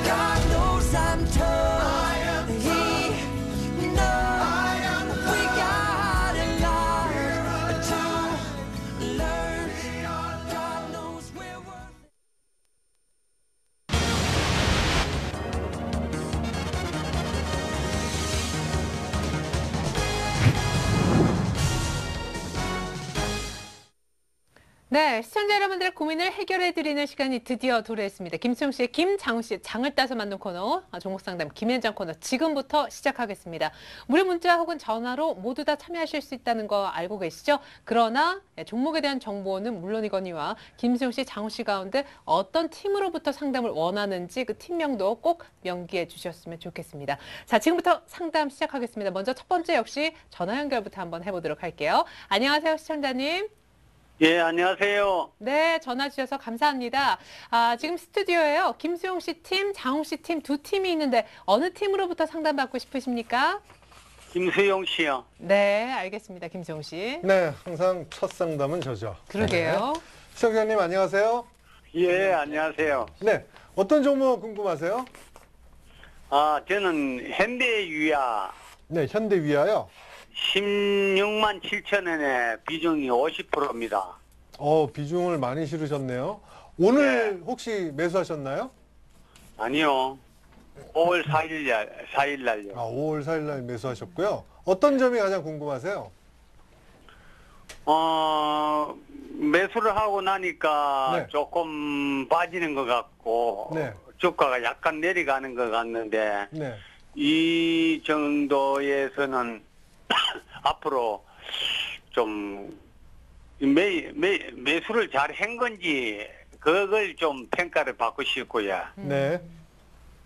S6: God knows I'm tough. He knows we got a lot to learn. God knows we're worth it.
S1: 네, 시청자 여러분들의 고민을 해결해드리는 시간이 드디어 도래했습니다. 김수영 씨의 장훈 씨의 장을 따서 만든 코너, 종목 상담 김현장 코너 지금부터 시작하겠습니다. 무료 문자 혹은 전화로 모두 다 참여하실 수 있다는 거 알고 계시죠? 그러나 종목에 대한 정보는 물론이거니와 김수영 씨, 장훈 씨 가운데 어떤 팀으로부터 상담을 원하는지 그 팀명도 꼭 명기해 주셨으면 좋겠습니다. 자, 지금부터 상담 시작하겠습니다. 먼저 첫 번째 역시 전화 연결부터 한번 해보도록 할게요. 안녕하세요, 시청자님.
S7: 예, 안녕하세요.
S1: 네, 전화 주셔서 감사합니다. 지금 스튜디오에요. 김수용 씨 팀, 장훈 씨 팀 두 팀이 있는데 어느 팀으로부터 상담받고 싶으십니까?
S7: 김수용 씨요.
S1: 네, 알겠습니다. 김수용 씨.
S2: 네, 항상 첫 상담은 저죠.
S1: 그러게요.
S2: 시청자님 안녕하세요.
S7: 예, 안녕하세요.
S2: 네, 어떤 종목 궁금하세요?
S7: 저는 현대유야
S2: 네, 현대위아요.
S7: 16만 7천 원에 비중이 50%입니다.
S2: 비중을 많이 실으셨네요. 오늘 혹시 매수하셨나요?
S7: 아니요. 5월 4일 날요.
S2: 5월 4일 날 매수하셨고요. 어떤 점이 가장 궁금하세요?
S7: 매수를 하고 나니까
S2: 네.
S7: 조금 빠지는 것 같고,
S2: 네.
S7: 주가가 약간 내려가는 것 같는데
S2: 네.
S7: 이 정도에서는 앞으로 좀 매수를 잘 한 건지 그걸 좀 평가를 받고 싶고요.
S2: 네.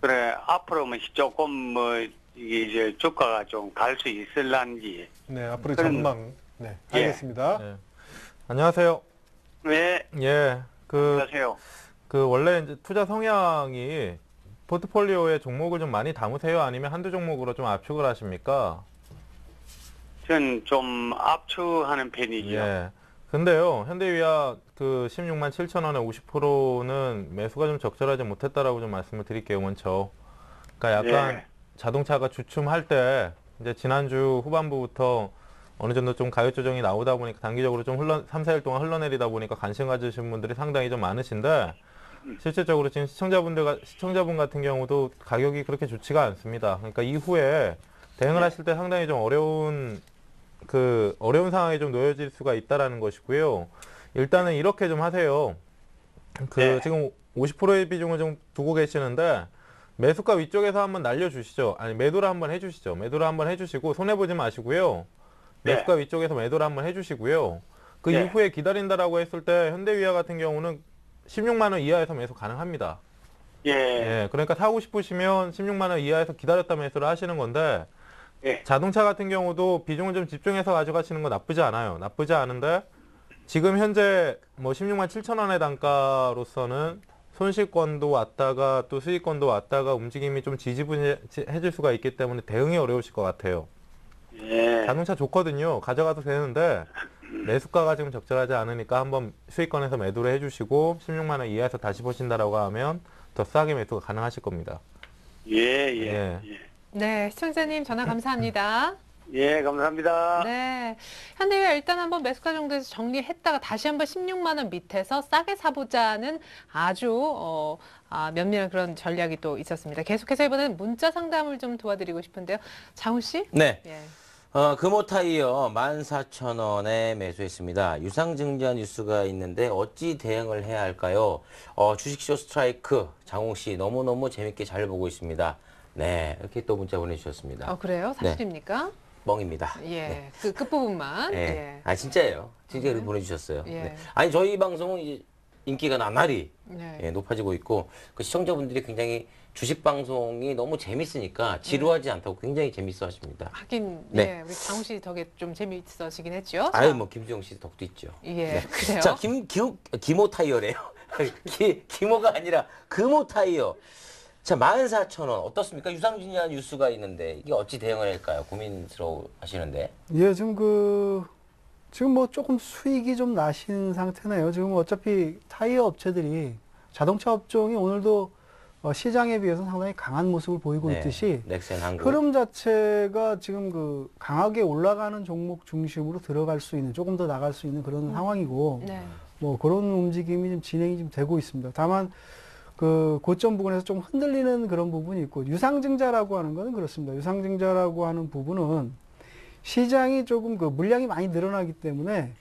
S7: 그래 앞으로는 조금 뭐 이제 주가가 좀 갈 수 있을란지.
S2: 네, 앞으로
S7: 그럼-
S2: 전망. 네,
S7: 예.
S2: 알겠습니다.
S4: 네. 안녕하세요.
S7: 네,
S4: 예,
S7: 안녕하세요.
S4: 원래 이제 투자 성향이 포트폴리오에 종목을 좀 많이 담으세요? 아니면 한두 종목으로 좀 압축을 하십니까?
S7: 전 좀 압축하는 편이죠.
S4: 예. 근데요, 현대위아 16만 7천 원에 50%는 매수가 좀 적절하지 못했다라고 좀 말씀을 드릴게요, 먼저. 그러니까 약간
S7: 예.
S4: 자동차가 주춤할 때, 이제 지난주 후반부부터 어느 정도 좀 가격 조정이 나오다 보니까 단기적으로 좀 3, 4일 동안 흘러내리다 보니까 관심 가지신 분들이 상당히 좀 많으신데, 실질적으로 지금 시청자분 같은 경우도 가격이 그렇게 좋지가 않습니다. 그러니까 이후에 대응을 하실 때 상당히 좀 어려운 상황에 좀 놓여질 수가 있다라는 것이고요. 일단은 이렇게 좀 하세요.
S7: 네.
S4: 지금 50%의 비중을 좀 두고 계시는데, 매수가 위쪽에서 한번 날려주시죠. 아니, 매도를 한번 해주시죠. 매도를 한번 해주시고, 손해보지 마시고요.
S7: 네.
S4: 매수가 위쪽에서 매도를 한번 해주시고요. 그
S7: 네.
S4: 이후에 기다린다라고 했을 때, 현대위아 같은 경우는 16만 원 이하에서 매수 가능합니다.
S7: 예.
S4: 예, 그러니까 사고 싶으시면 16만 원 이하에서 기다렸다 매수를 하시는 건데,
S7: 예.
S4: 자동차 같은 경우도 비중을 좀 집중해서 가져가시는 거 나쁘지 않아요. 나쁘지 않은데, 지금 현재 뭐 16만 7천 원의 단가로서는 손실권도 왔다가 또 수익권도 왔다가 움직임이 좀 지지부진해질 수가 있기 때문에 대응이 어려우실 것 같아요.
S7: 예.
S4: 자동차 좋거든요. 가져가도 되는데 매수가가 지금 적절하지 않으니까 한번 수익권에서 매도를 해주시고 16만 원 이하에서 다시 보신다라고 하면 더 싸게 매수가 가능하실 겁니다.
S7: 예, 예.
S4: 예.
S7: 예.
S1: 네, 시청자님 전화 감사합니다.
S7: 예, 감사합니다.
S1: 네, 현대위아 일단 한번 매수가 정도에서 정리했다가 다시 한번 16만 원 밑에서 싸게 사보자는 아주 면밀한 그런 전략이 또 있었습니다. 계속해서 이번에는 문자 상담을 좀 도와드리고 싶은데요. 장훈 씨?
S3: 네.
S1: 예.
S3: 금호타이어 14,000원에 매수했습니다. 유상증자 뉴스가 있는데 어찌 대응을 해야 할까요? 주식쇼 스트라이크 장홍 씨 너무너무 재밌게 잘 보고 있습니다. 네, 이렇게 또 문자 보내주셨습니다.
S1: 그래요? 사실입니까?
S3: 뻥입니다.
S1: 예,
S3: 네.
S1: 그 끝부분만.
S3: 예.
S1: 예.
S3: 아 진짜예요. 진짜
S1: 네.
S3: 그렇게 보내주셨어요.
S1: 예.
S3: 네. 아니 저희 방송은 이제 인기가 나날이
S1: 네.
S3: 높아지고 있고 그 시청자분들이 굉장히 주식 방송이 너무 재밌으니까 지루하지 않다고 굉장히 재밌어 하십니다.
S1: 하긴,
S3: 네.
S1: 예, 우리 장훈 씨 덕에 좀 재미있어지긴 했죠.
S3: 아유
S1: 자,
S3: 뭐 김수영 씨 덕도 있죠.
S1: 예, 그래요.
S3: 자, 김호 타이어래요. 김호가 아니라 금호 타이어. 자, 14,000원 어떻습니까? 유상증자 뉴스가 있는데 이게 어찌 대응을 할까요? 고민스러워 하시는데.
S5: 예, 지금 뭐 조금 수익이 좀 나신 상태네요. 지금 어차피 타이어 업체들이 자동차 업종이 오늘도 시장에 비해서 상당히 강한 모습을 보이고 있듯이
S3: 넥센 한국.
S5: 흐름 자체가 지금 강하게 올라가는 종목 중심으로 들어갈 수 있는, 조금 더 나갈 수 있는 그런 상황이고,
S1: 네.
S5: 뭐 그런 움직임이 좀 진행이 좀 되고 있습니다. 다만 고점 부근에서 좀 흔들리는 그런 부분이 있고, 유상증자라고 하는 거는 그렇습니다. 유상증자라고 하는 부분은 시장이 조금 물량이 많이 늘어나기 때문에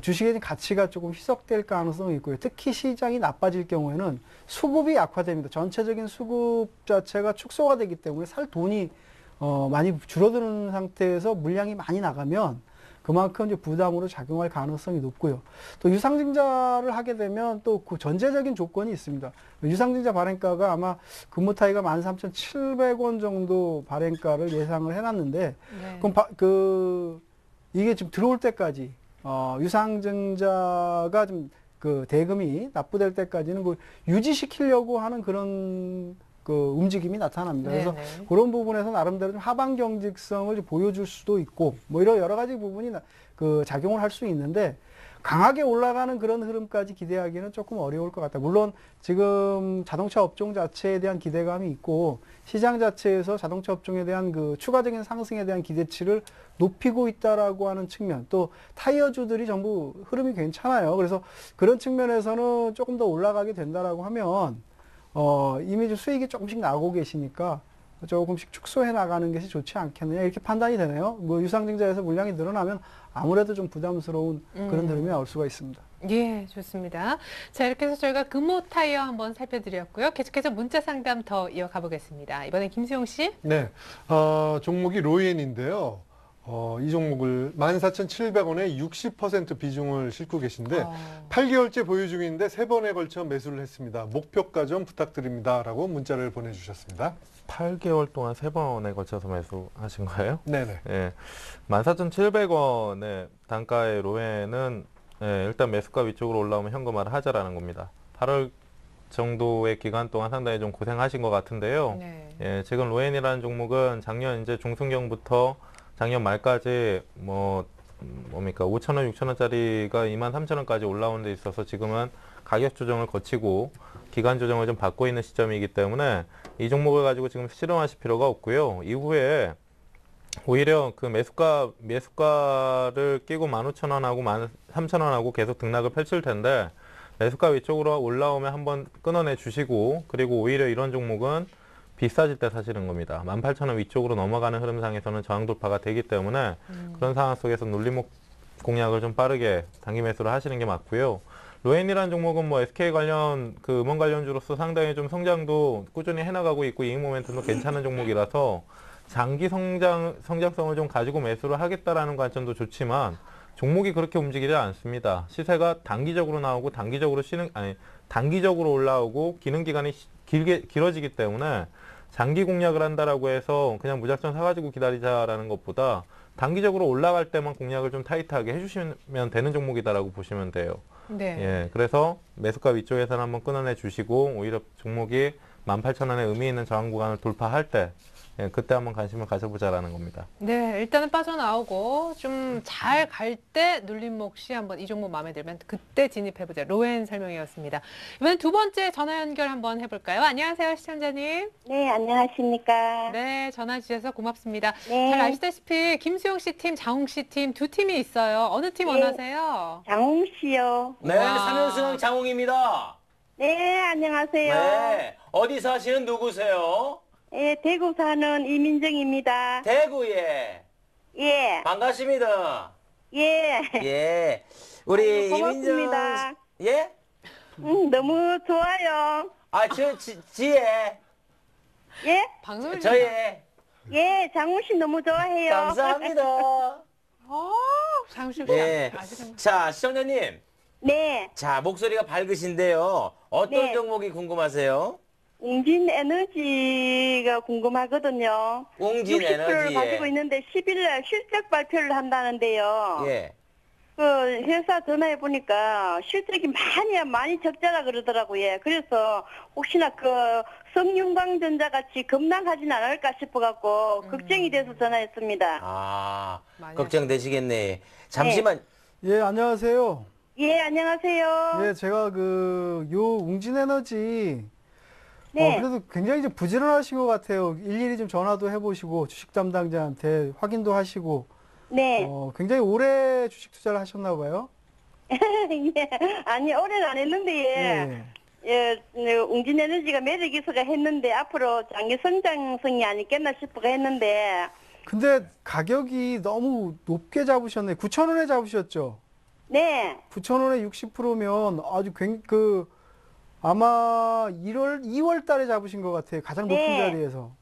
S5: 주식의 가치가 조금 희석될 가능성이 있고요. 특히 시장이 나빠질 경우에는 수급이 약화됩니다. 전체적인 수급 자체가 축소가 되기 때문에 살 돈이 많이 줄어드는 상태에서 물량이 많이 나가면 그만큼 이제 부담으로 작용할 가능성이 높고요. 또 유상증자를 하게 되면 또 그 전제적인 조건이 있습니다. 유상증자 발행가가 아마 금호타이가 13,700원 정도 발행가를 예상을 해놨는데,
S1: 네.
S5: 그럼 이게 지금 들어올 때까지 유상증자가 좀 대금이 납부될 때까지는 유지시키려고 하는 그런 움직임이 나타납니다. 그래서
S1: 네네.
S5: 그런 부분에서 나름대로 좀 하방 경직성을 보여줄 수도 있고, 뭐 이런 여러 가지 부분이 작용을 할 수 있는데, 강하게 올라가는 그런 흐름까지 기대하기는 조금 어려울 것 같다. 물론 지금 자동차 업종 자체에 대한 기대감이 있고, 시장 자체에서 자동차 업종에 대한 추가적인 상승에 대한 기대치를 높이고 있다라고 하는 측면, 또 타이어주들이 전부 흐름이 괜찮아요. 그래서 그런 측면에서는 조금 더 올라가게 된다라고 하면 이미 좀 수익이 조금씩 나고 계시니까 조금씩 축소해 나가는 것이 좋지 않겠느냐, 이렇게 판단이 되네요. 유상증자에서 물량이 늘어나면 아무래도 좀 부담스러운 그런 흐름이 나올 수가 있습니다.
S1: 예, 좋습니다. 자, 이렇게 해서 저희가 금호타이어 한번 살펴드렸고요. 계속해서 문자 상담 더 이어가 보겠습니다. 이번엔 김수용 씨.
S2: 네, 종목이 로엔인데요. 이 종목을 14,700원에 60% 비중을 싣고 계신데 8개월째 보유 중인데 3번에 걸쳐 매수를 했습니다. 목표가 좀 부탁드립니다. 라고 문자를 보내주셨습니다.
S4: 8개월 동안 3번에 걸쳐서 매수하신 거예요?
S2: 네네.
S4: 예. 14,700원의 단가의 로엔은 일단 매수가 위쪽으로 올라오면 현금화를 하자라는 겁니다. 8월 정도의 기간 동안 상당히 좀 고생하신 것 같은데요.
S1: 네.
S4: 예, 지금 로엔이라는 종목은 작년 이제 중순경부터 작년 말까지 뭡니까 5,000원, 6,000원짜리가 23,000원까지 올라오는 데 있어서 지금은 가격 조정을 거치고 기간 조정을 좀 받고 있는 시점이기 때문에 이 종목을 가지고 지금 실험하실 필요가 없고요. 이후에 오히려 그 매수가를 끼고 15,000원하고 13,000원하고 계속 등락을 펼칠 텐데 매수가 위쪽으로 올라오면 한번 끊어내 주시고 그리고 오히려 이런 종목은 비싸질 때 사시는 겁니다. 18,000원 위쪽으로 넘어가는 흐름상에서는 저항 돌파가 되기 때문에 그런 상황 속에서 눌림목 공략을 좀 빠르게 단기 매수를 하시는 게 맞고요. 로엔이라는 종목은 뭐 SK 관련 그 음원 관련주로서 상당히 좀 성장도 꾸준히 해나가고 있고 이익 모멘텀도 괜찮은 종목이라서 장기 성장성을 좀 가지고 매수를 하겠다라는 관점도 좋지만 종목이 그렇게 움직이지 않습니다. 시세가 단기적으로 나오고 단기적으로 올라오고 기능 기간이 길어지기 때문에 장기 공략을 한다라고 해서 그냥 무작정 사가지고 기다리자라는 것보다 단기적으로 올라갈 때만 공략을 좀 타이트하게 해주시면 되는 종목이다라고 보시면 돼요.
S1: 네.
S4: 예, 그래서 매수가 위쪽에서는 한번 끊어내 주시고 오히려 종목이 18,000원의 의미 있는 저항 구간을 돌파할 때 예, 그때 한번 관심을 가져보자라는 겁니다.
S1: 네, 일단은 빠져나오고 좀 잘 갈 때 눌림목 시 한번 이 종목 마음에 들면 그때 진입해보자. 로엔 설명이었습니다. 이번엔 두 번째 전화 연결 한번 해볼까요? 안녕하세요, 시청자님.
S8: 네, 안녕하십니까.
S1: 네, 전화 주셔서 고맙습니다.
S8: 네.
S1: 잘 아시다시피 김수용 씨 팀, 장홍 씨 팀 두 팀이 있어요. 어느 팀
S8: 네.
S1: 원하세요?
S8: 장홍 씨요.
S3: 네,
S1: 와.
S3: 3연승 장홍입니다.
S8: 네, 안녕하세요.
S3: 네, 어디 사시는 누구세요?
S8: 예, 대구 사는 이민정입니다.
S3: 대구에.
S8: 예,
S3: 반갑습니다.
S8: 예.
S3: 예, 우리
S8: 고맙습니다.
S3: 이민정. 예?
S8: 너무 좋아요.
S3: 지혜.
S8: 예?
S1: 방송을
S3: 저의.
S8: 예, 장홍 씨 너무 좋아해요.
S3: 감사합니다.
S1: 장홍 씨
S3: 예.
S1: 아시는
S3: 자, 시청자님.
S8: 네,
S3: 자, 목소리가 밝으신데요. 어떤
S8: 네.
S3: 종목이 궁금하세요?
S8: 웅진 에너지가 궁금하거든요.
S3: 웅진
S8: 60%를
S3: 에너지에.
S8: 가지고 있는데 10일날 실적 발표를 한다는데요.
S3: 예.
S8: 그 회사 전화해 보니까 실적이 많이 적자라 그러더라고요. 그래서 혹시나 그 성윤광전자 같이 급락하진 않을까 싶어갖고 걱정이 돼서 전화했습니다.
S3: 아,
S1: 많이
S3: 걱정되시겠네. 잠시만.
S5: 예, 안녕하세요.
S8: 예, 안녕하세요.
S5: 예, 제가 요 웅진에너지
S8: 네.
S5: 그래도 굉장히 좀 부지런하신 것 같아요. 일일이 좀 전화도 해보시고 주식 담당자한테 확인도 하시고
S8: 네.
S5: 굉장히 오래 주식 투자를 하셨나 봐요.
S8: 예. 아니, 오래는 안 했는데, 웅진에너지가 매력 있어가 했는데, 앞으로 장기 성장성이 아니겠나 싶어가 했는데,
S5: 근데 가격이 너무 높게 잡으셨네. 9,000원에 잡으셨죠?
S8: 네.
S5: 9,000원에 60%면 아주 아마 2월 달에 잡으신 것 같아요. 가장 높은
S8: 네.
S5: 자리에서.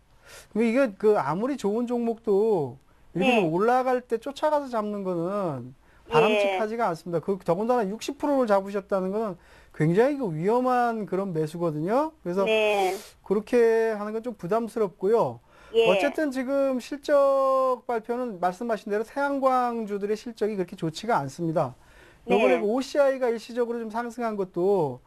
S5: 근데 이게 아무리 좋은 종목도 이렇게
S8: 네.
S5: 좀 올라갈 때 쫓아가서 잡는 거는 바람직하지가 않습니다. 더군다나 60%를 잡으셨다는 거는 굉장히 위험한 그런 매수거든요. 그래서
S8: 네.
S5: 그렇게 하는 건 좀 부담스럽고요.
S8: 예.
S5: 어쨌든 지금 실적 발표는 말씀하신 대로 태양광주들의 실적이 그렇게 좋지가 않습니다. 요번에
S8: 네.
S5: OCI가 일시적으로 좀 상승한 것도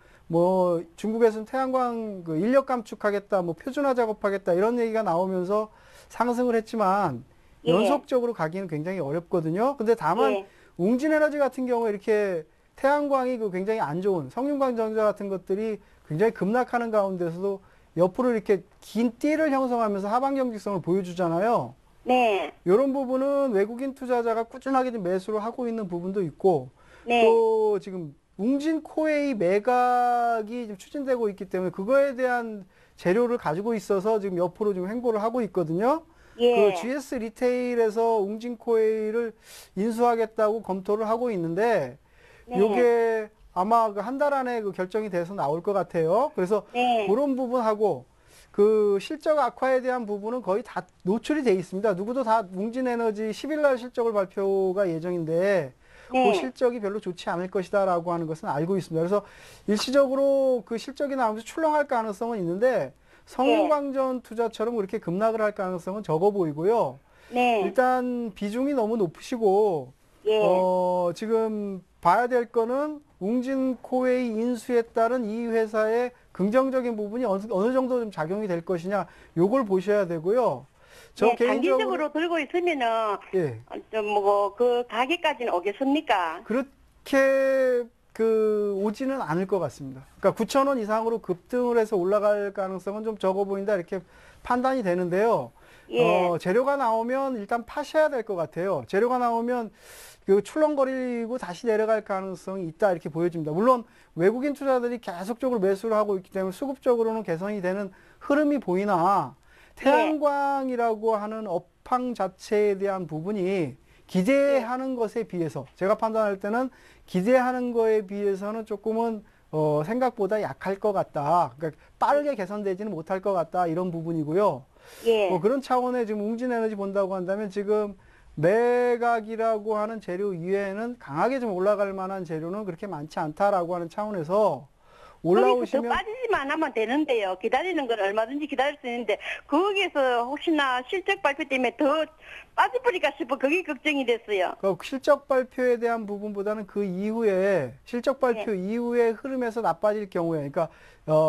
S5: 중국에서는 태양광 인력 감축하겠다, 표준화 작업하겠다 이런 얘기가 나오면서 상승을 했지만
S8: 예.
S5: 연속적으로 가기는 굉장히 어렵거든요. 근데 다만
S8: 예.
S5: 웅진에너지 같은 경우에 이렇게 태양광이 굉장히 안 좋은 성균관전자 같은 것들이 굉장히 급락하는 가운데서도 옆으로 이렇게 긴 띠를 형성하면서 하방 경직성을 보여주잖아요.
S8: 네.
S5: 이런 부분은 외국인 투자자가 꾸준하게 좀 매수를 하고 있는 부분도 있고
S8: 네.
S5: 또 지금 웅진 코웨이 매각이 좀 추진되고 있기 때문에 그거에 대한 재료를 가지고 있어서 지금 옆으로 좀 횡보를 하고 있거든요.
S8: 예.
S5: 그 GS 리테일에서 웅진 코웨이를 인수하겠다고 검토를 하고 있는데
S8: 네.
S5: 요게 아마 그 한 달 안에 그 결정이 돼서 나올 것 같아요. 그래서
S8: 네.
S5: 그런 부분하고 그 실적 악화에 대한 부분은 거의 다 노출이 돼 있습니다. 누구도 다 웅진에너지 10일 날 실적을 발표가 예정인데
S8: 네.
S5: 그 실적이 별로 좋지 않을 것이다라고 하는 것은 알고 있습니다. 그래서 일시적으로 그 실적이 나오면서 출렁할 가능성은 있는데 성균관전 투자처럼 그렇게 급락을 할 가능성은 적어 보이고요.
S8: 네.
S5: 일단 비중이 너무 높으시고
S8: 예.
S5: 지금 봐야 될 거는 웅진코웨이 인수에 따른 이 회사의 긍정적인 부분이 어느 정도 좀 작용이 될 것이냐, 요걸 보셔야 되고요. 저
S8: 네,
S5: 개인적으로
S8: 장기적으로 들고 있으면은
S5: 예,
S8: 그 가격까지는 오겠습니까?
S5: 그렇게 오지는 않을 것 같습니다. 그러니까 9,000원 이상으로 급등을 해서 올라갈 가능성은 좀 적어 보인다 이렇게 판단이 되는데요.
S8: 예.
S5: 재료가 나오면 일단 파셔야 될 것 같아요. 재료가 나오면 그 출렁거리고 다시 내려갈 가능성이 있다 이렇게 보여집니다. 물론 외국인 투자들이 계속적으로 매수를 하고 있기 때문에 수급적으로는 개선이 되는 흐름이 보이나 태양광이라고 하는 업황 자체에 대한 부분이 기대하는 것에 비해서 제가 판단할 때는 기대하는 거에 비해서는 조금은 생각보다 약할 것 같다. 그러니까 빠르게 개선되지는 못할 것 같다. 이런 부분이고요.
S8: 예.
S5: 그런 차원에 지금 웅진에너지 본다고 한다면 지금 매각이라고 하는 재료 이외에는 강하게 좀 올라갈 만한 재료는 그렇게 많지 않다라고 하는 차원에서 올라오시면
S8: 더 빠지지만 하면 되는데요. 기다리는 건 얼마든지 기다릴 수 있는데 거기에서 혹시나 실적 발표 때문에 더 빠져버릴까 싶어 그게 걱정이 됐어요.
S5: 그 실적 발표에 대한 부분보다는 그 이후에 실적 발표 이후의 흐름에서 나빠질 경우에 그러니까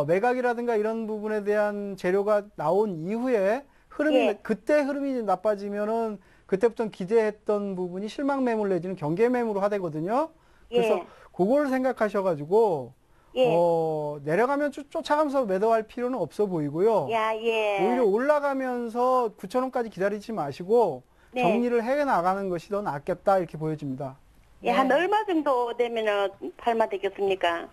S5: 매각이라든가 이런 부분에 대한 재료가 나온 이후에 흐름이 그때 흐름이 나빠지면은 그때부터 기대했던 부분이 실망 매물 내지는 경계 매물로 하되거든요. 그래서 그걸 생각하셔가지고 내려가면 쫓아가면서 매도할 필요는 없어 보이고요. 오히려 올라가면서 9,000원까지 기다리지 마시고 정리를 해 나가는 것이 더 낫겠다 이렇게 보여집니다.
S8: 한 얼마 정도 되면은 팔마 되겠습니까?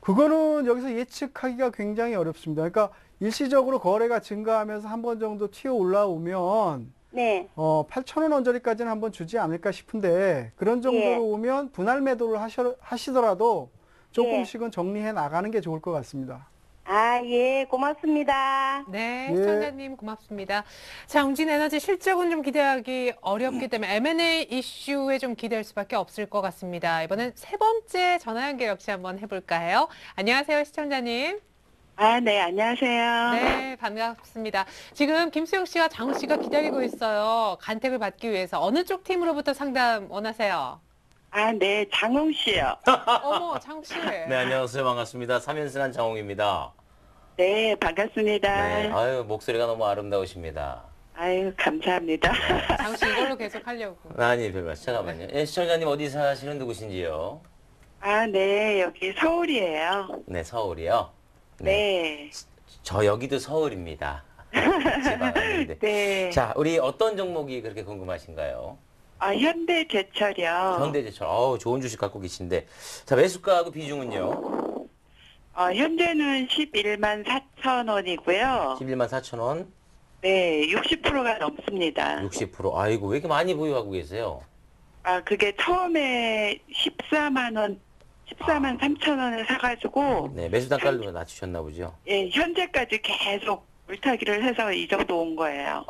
S5: 그거는 여기서 예측하기가 굉장히 어렵습니다. 그러니까 일시적으로 거래가 증가하면서 한 번 정도 튀어 올라오면 8,000원 언저리까지는 한번 주지 않을까 싶은데 그런 정도로 오면 분할 매도를 하시더라도 조금씩은 정리해 나가는 게 좋을 것 같습니다.
S8: 고맙습니다.
S1: 네, 시청자님 고맙습니다. 자, 웅진에너지 실적은 좀 기대하기 어렵기 때문에 M&A 이슈에 좀 기대할 수밖에 없을 것 같습니다. 이번엔 세 번째 전화 연결 역시 한번 해볼까요? 안녕하세요, 시청자님.
S9: 네, 안녕하세요.
S1: 네, 반갑습니다. 지금 김수영 씨와 장우 씨가 기다리고 있어요. 간택을 받기 위해서. 어느 쪽 팀으로부터 상담 원하세요?
S9: 네, 장홍 씨요.
S1: 어머, 장우 씨.
S3: 네, 안녕하세요. 반갑습니다. 3연승한 장홍입니다.
S9: 네, 반갑습니다.
S3: 네, 아유, 목소리가 너무 아름다우십니다.
S9: 아유, 감사합니다.
S1: 장우 씨 이걸로 계속 하려고.
S3: 아니, 별 말씀. 잠깐만요. 예, 시청자님 어디 사시는 누구신지요?
S9: 네, 여기 서울이에요.
S3: 네, 서울이요.
S9: 네.
S3: 저 여기도 서울입니다. 지방 아닌데.
S9: 네.
S3: 자, 우리 어떤 종목이 그렇게 궁금하신가요?
S9: 현대제철이요.
S3: 현대제철. 좋은 주식 갖고 계신데. 자, 매수가하고 비중은요?
S9: 현재는 11만 4천 원이고요.
S3: 11만 4천 원.
S9: 네, 60%가 넘습니다.
S3: 60%. 아이고, 왜 이렇게 많이 보유하고 계세요?
S9: 그게 처음에 14만 3천 원을 사가지고.
S3: 네, 매수 단가를 낮추셨나 보죠?
S9: 예, 현재까지 계속 물타기를 해서 이 정도 온 거예요.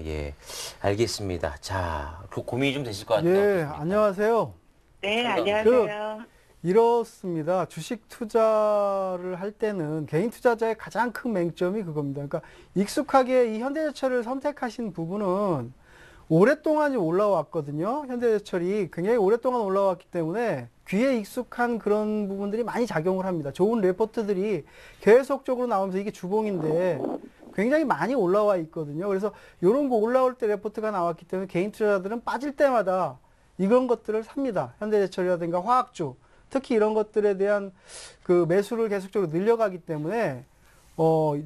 S3: 예. 알겠습니다. 자, 고민이 좀 되실 것 같아요.
S5: 예, 안녕하세요.
S9: 네, 안녕하세요.
S5: 이렇습니다. 주식 투자를 할 때는 개인 투자자의 가장 큰 맹점이 그겁니다. 그러니까 익숙하게 이 현대제철을 선택하신 부분은 오랫동안 올라왔거든요. 현대제철이 굉장히 오랫동안 올라왔기 때문에 귀에 익숙한 그런 부분들이 많이 작용을 합니다. 좋은 레포트들이 계속적으로 나오면서 이게 주봉인데 굉장히 많이 올라와 있거든요. 그래서 이런 거 올라올 때 레포트가 나왔기 때문에 개인 투자자들은 빠질 때마다 이런 것들을 삽니다. 현대제철이라든가 화학주, 특히 이런 것들에 대한 그 매수를 계속적으로 늘려가기 때문에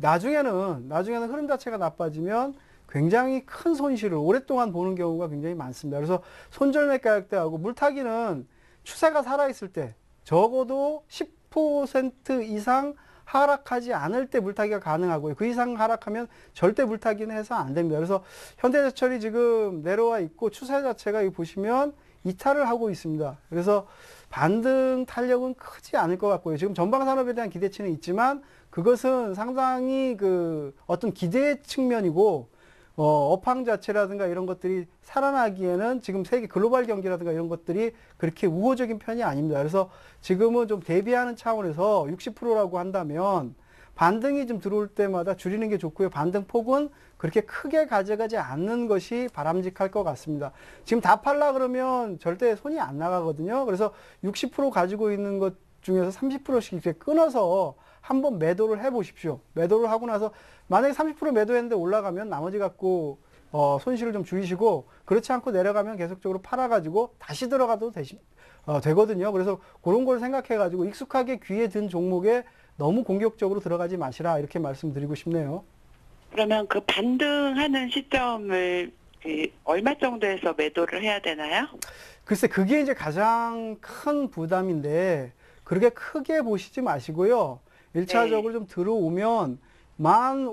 S5: 나중에는 흐름 자체가 나빠지면 굉장히 큰 손실을 오랫동안 보는 경우가 굉장히 많습니다. 그래서 손절매 가격대하고 물타기는 추세가 살아있을 때 적어도 10% 이상 하락하지 않을 때 물타기가 가능하고요. 그 이상 하락하면 절대 물타기는 해서 안 됩니다. 그래서 현대제철이 지금 내려와 있고 추세 자체가 여기 보시면 이탈을 하고 있습니다. 그래서 반등 탄력은 크지 않을 것 같고요. 지금 전방산업에 대한 기대치는 있지만 그것은 상당히 그 어떤 기대 측면이고 업황 자체라든가 이런 것들이 살아나기에는 지금 세계 글로벌 경기라든가 이런 것들이 그렇게 우호적인 편이 아닙니다. 그래서 지금은 좀 대비하는 차원에서 60%라고 한다면 반등이 좀 들어올 때마다 줄이는 게 좋고요. 반등 폭은 그렇게 크게 가져가지 않는 것이 바람직할 것 같습니다. 지금 다 팔라 그러면 절대 손이 안 나가거든요. 그래서 60% 가지고 있는 것 중에서 30%씩 이렇게 끊어서 한번 매도를 해 보십시오. 매도를 하고 나서 만약에 30% 매도했는데 올라가면 나머지 갖고 손실을 좀 줄이시고, 그렇지 않고 내려가면 계속적으로 팔아가지고 다시 들어가도 되거든요. 그래서 그런 걸 생각해가지고 익숙하게 귀에 든 종목에 너무 공격적으로 들어가지 마시라, 이렇게 말씀드리고 싶네요.
S9: 그러면 그 반등하는 시점을 얼마 정도에서 매도를 해야 되나요?
S5: 글쎄, 그게 이제 가장 큰 부담인데 그렇게 크게 보시지 마시고요. 1차적으로 좀 들어오면 10만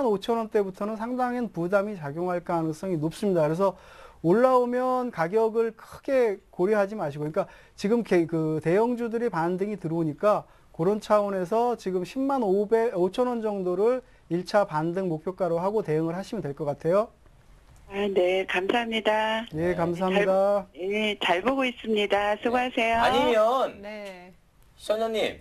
S5: 5천 원대부터는 상당한 부담이 작용할 가능성이 높습니다. 그래서 올라오면 가격을 크게 고려하지 마시고, 그러니까 지금 그 대형주들이 반등이 들어오니까 그런 차원에서 지금 10만 5천 원 정도를 1차 반등 목표가로 하고 대응을 하시면 될 것 같아요.
S9: 네, 감사합니다.
S5: 예, 감사합니다.
S9: 잘 보고 있습니다. 수고하세요.
S3: 아니면
S1: 네.
S3: 시청자님,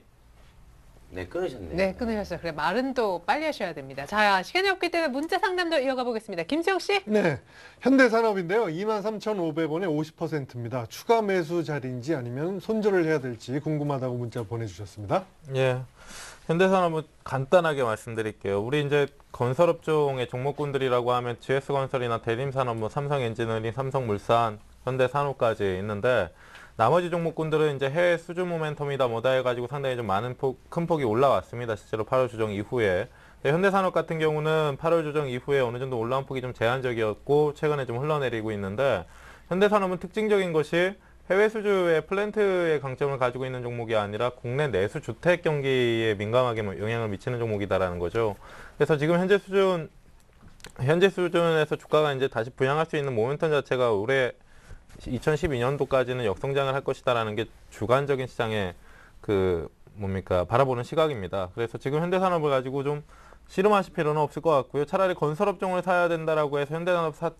S3: 네, 끊으셨네요.
S1: 네, 끊으셨어요. 그래, 말은 또 빨리 하셔야 됩니다. 자, 시간이 없기 때문에 문자 상담도 이어가 보겠습니다. 김수영 씨.
S2: 네, 현대산업인데요. 23,500원에 50%입니다. 추가 매수 자리인지 아니면 손절을 해야 될지 궁금하다고 문자 보내주셨습니다.
S4: 예. 현대산업은 간단하게 말씀드릴게요. 우리 이제 건설업종의 종목군들이라고 하면 GS건설이나 대림산업, 뭐 삼성엔지니어링, 삼성물산, 현대산업까지 있는데, 나머지 종목군들은 이제 해외 수주 모멘텀이다 뭐다 해가지고 상당히 좀 큰 폭이 올라왔습니다. 실제로 8월 조정 이후에. 현대산업 같은 경우는 8월 조정 이후에 어느 정도 올라온 폭이 좀 제한적이었고 최근에 좀 흘러내리고 있는데, 현대산업은 특징적인 것이 해외 수주의 플랜트의 강점을 가지고 있는 종목이 아니라 국내 내수 주택 경기에 민감하게 영향을 미치는 종목이다라는 거죠. 그래서 지금 현재 수준에서 주가가 이제 다시 부양할 수 있는 모멘텀 자체가 올해 2012년도까지는 역성장을 할 것이다라는 게 주관적인 시장의 바라보는 시각입니다. 그래서 지금 현대산업을 가지고 좀 씨름하실 필요는 없을 것 같고요. 차라리 건설업종을 사야 된다라고 해서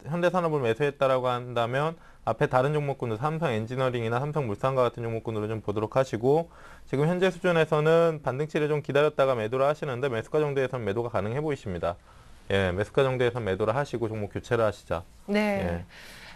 S4: 현대산업을 매수했다라고 한다면 앞에 다른 종목군들, 삼성엔지니어링이나 삼성물산과 같은 종목군들을 좀 보도록 하시고, 지금 현재 수준에서는 반등치를 좀 기다렸다가 매도를 하시는데 매수가 정도에서는 매도가 가능해 보이십니다. 예, 매수가 정도에서 매도를 하시고 종목 교체를 하시자.
S1: 네.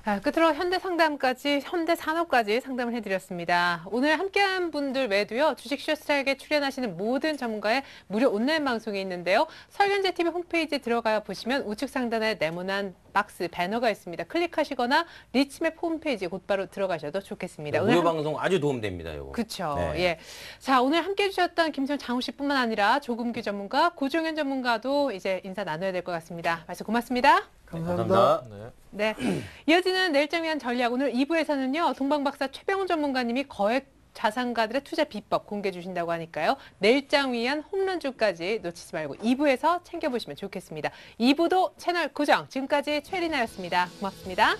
S4: 예.
S1: 끝으로 현대상담까지, 현대산업까지 상담을 해드렸습니다. 오늘 함께한 분들 외에도요, 주식 쇼스트라이크에 출연하시는 모든 전문가의 무료 온라인 방송이 있는데요. 설견제TV 홈페이지에 들어가 보시면 우측 상단에 네모난 박스 배너가 있습니다. 클릭하시거나 리치맵 홈페이지 곧바로 들어가셔도 좋겠습니다.
S3: 무료 방송 아주 도움됩니다. 요거.
S1: 그렇죠.
S3: 네.
S1: 예. 자, 오늘 함께해 주셨던 김수영 장우 씨뿐만 아니라 조금규 전문가, 고종현 전문가도 이제 인사 나눠야 될 것 같습니다. 말씀 고맙습니다.
S5: 감사합니다.
S1: 네. 이어지는 내일장 위한 전략. 오늘 2부에서는요, 동방박사 최병훈 전문가님이 거액 자산가들의 투자 비법 공개해 주신다고 하니까요. 내일장 위한 홈런주까지 놓치지 말고 2부에서 챙겨보시면 좋겠습니다. 2부도 채널 고정. 지금까지 최리나였습니다. 고맙습니다.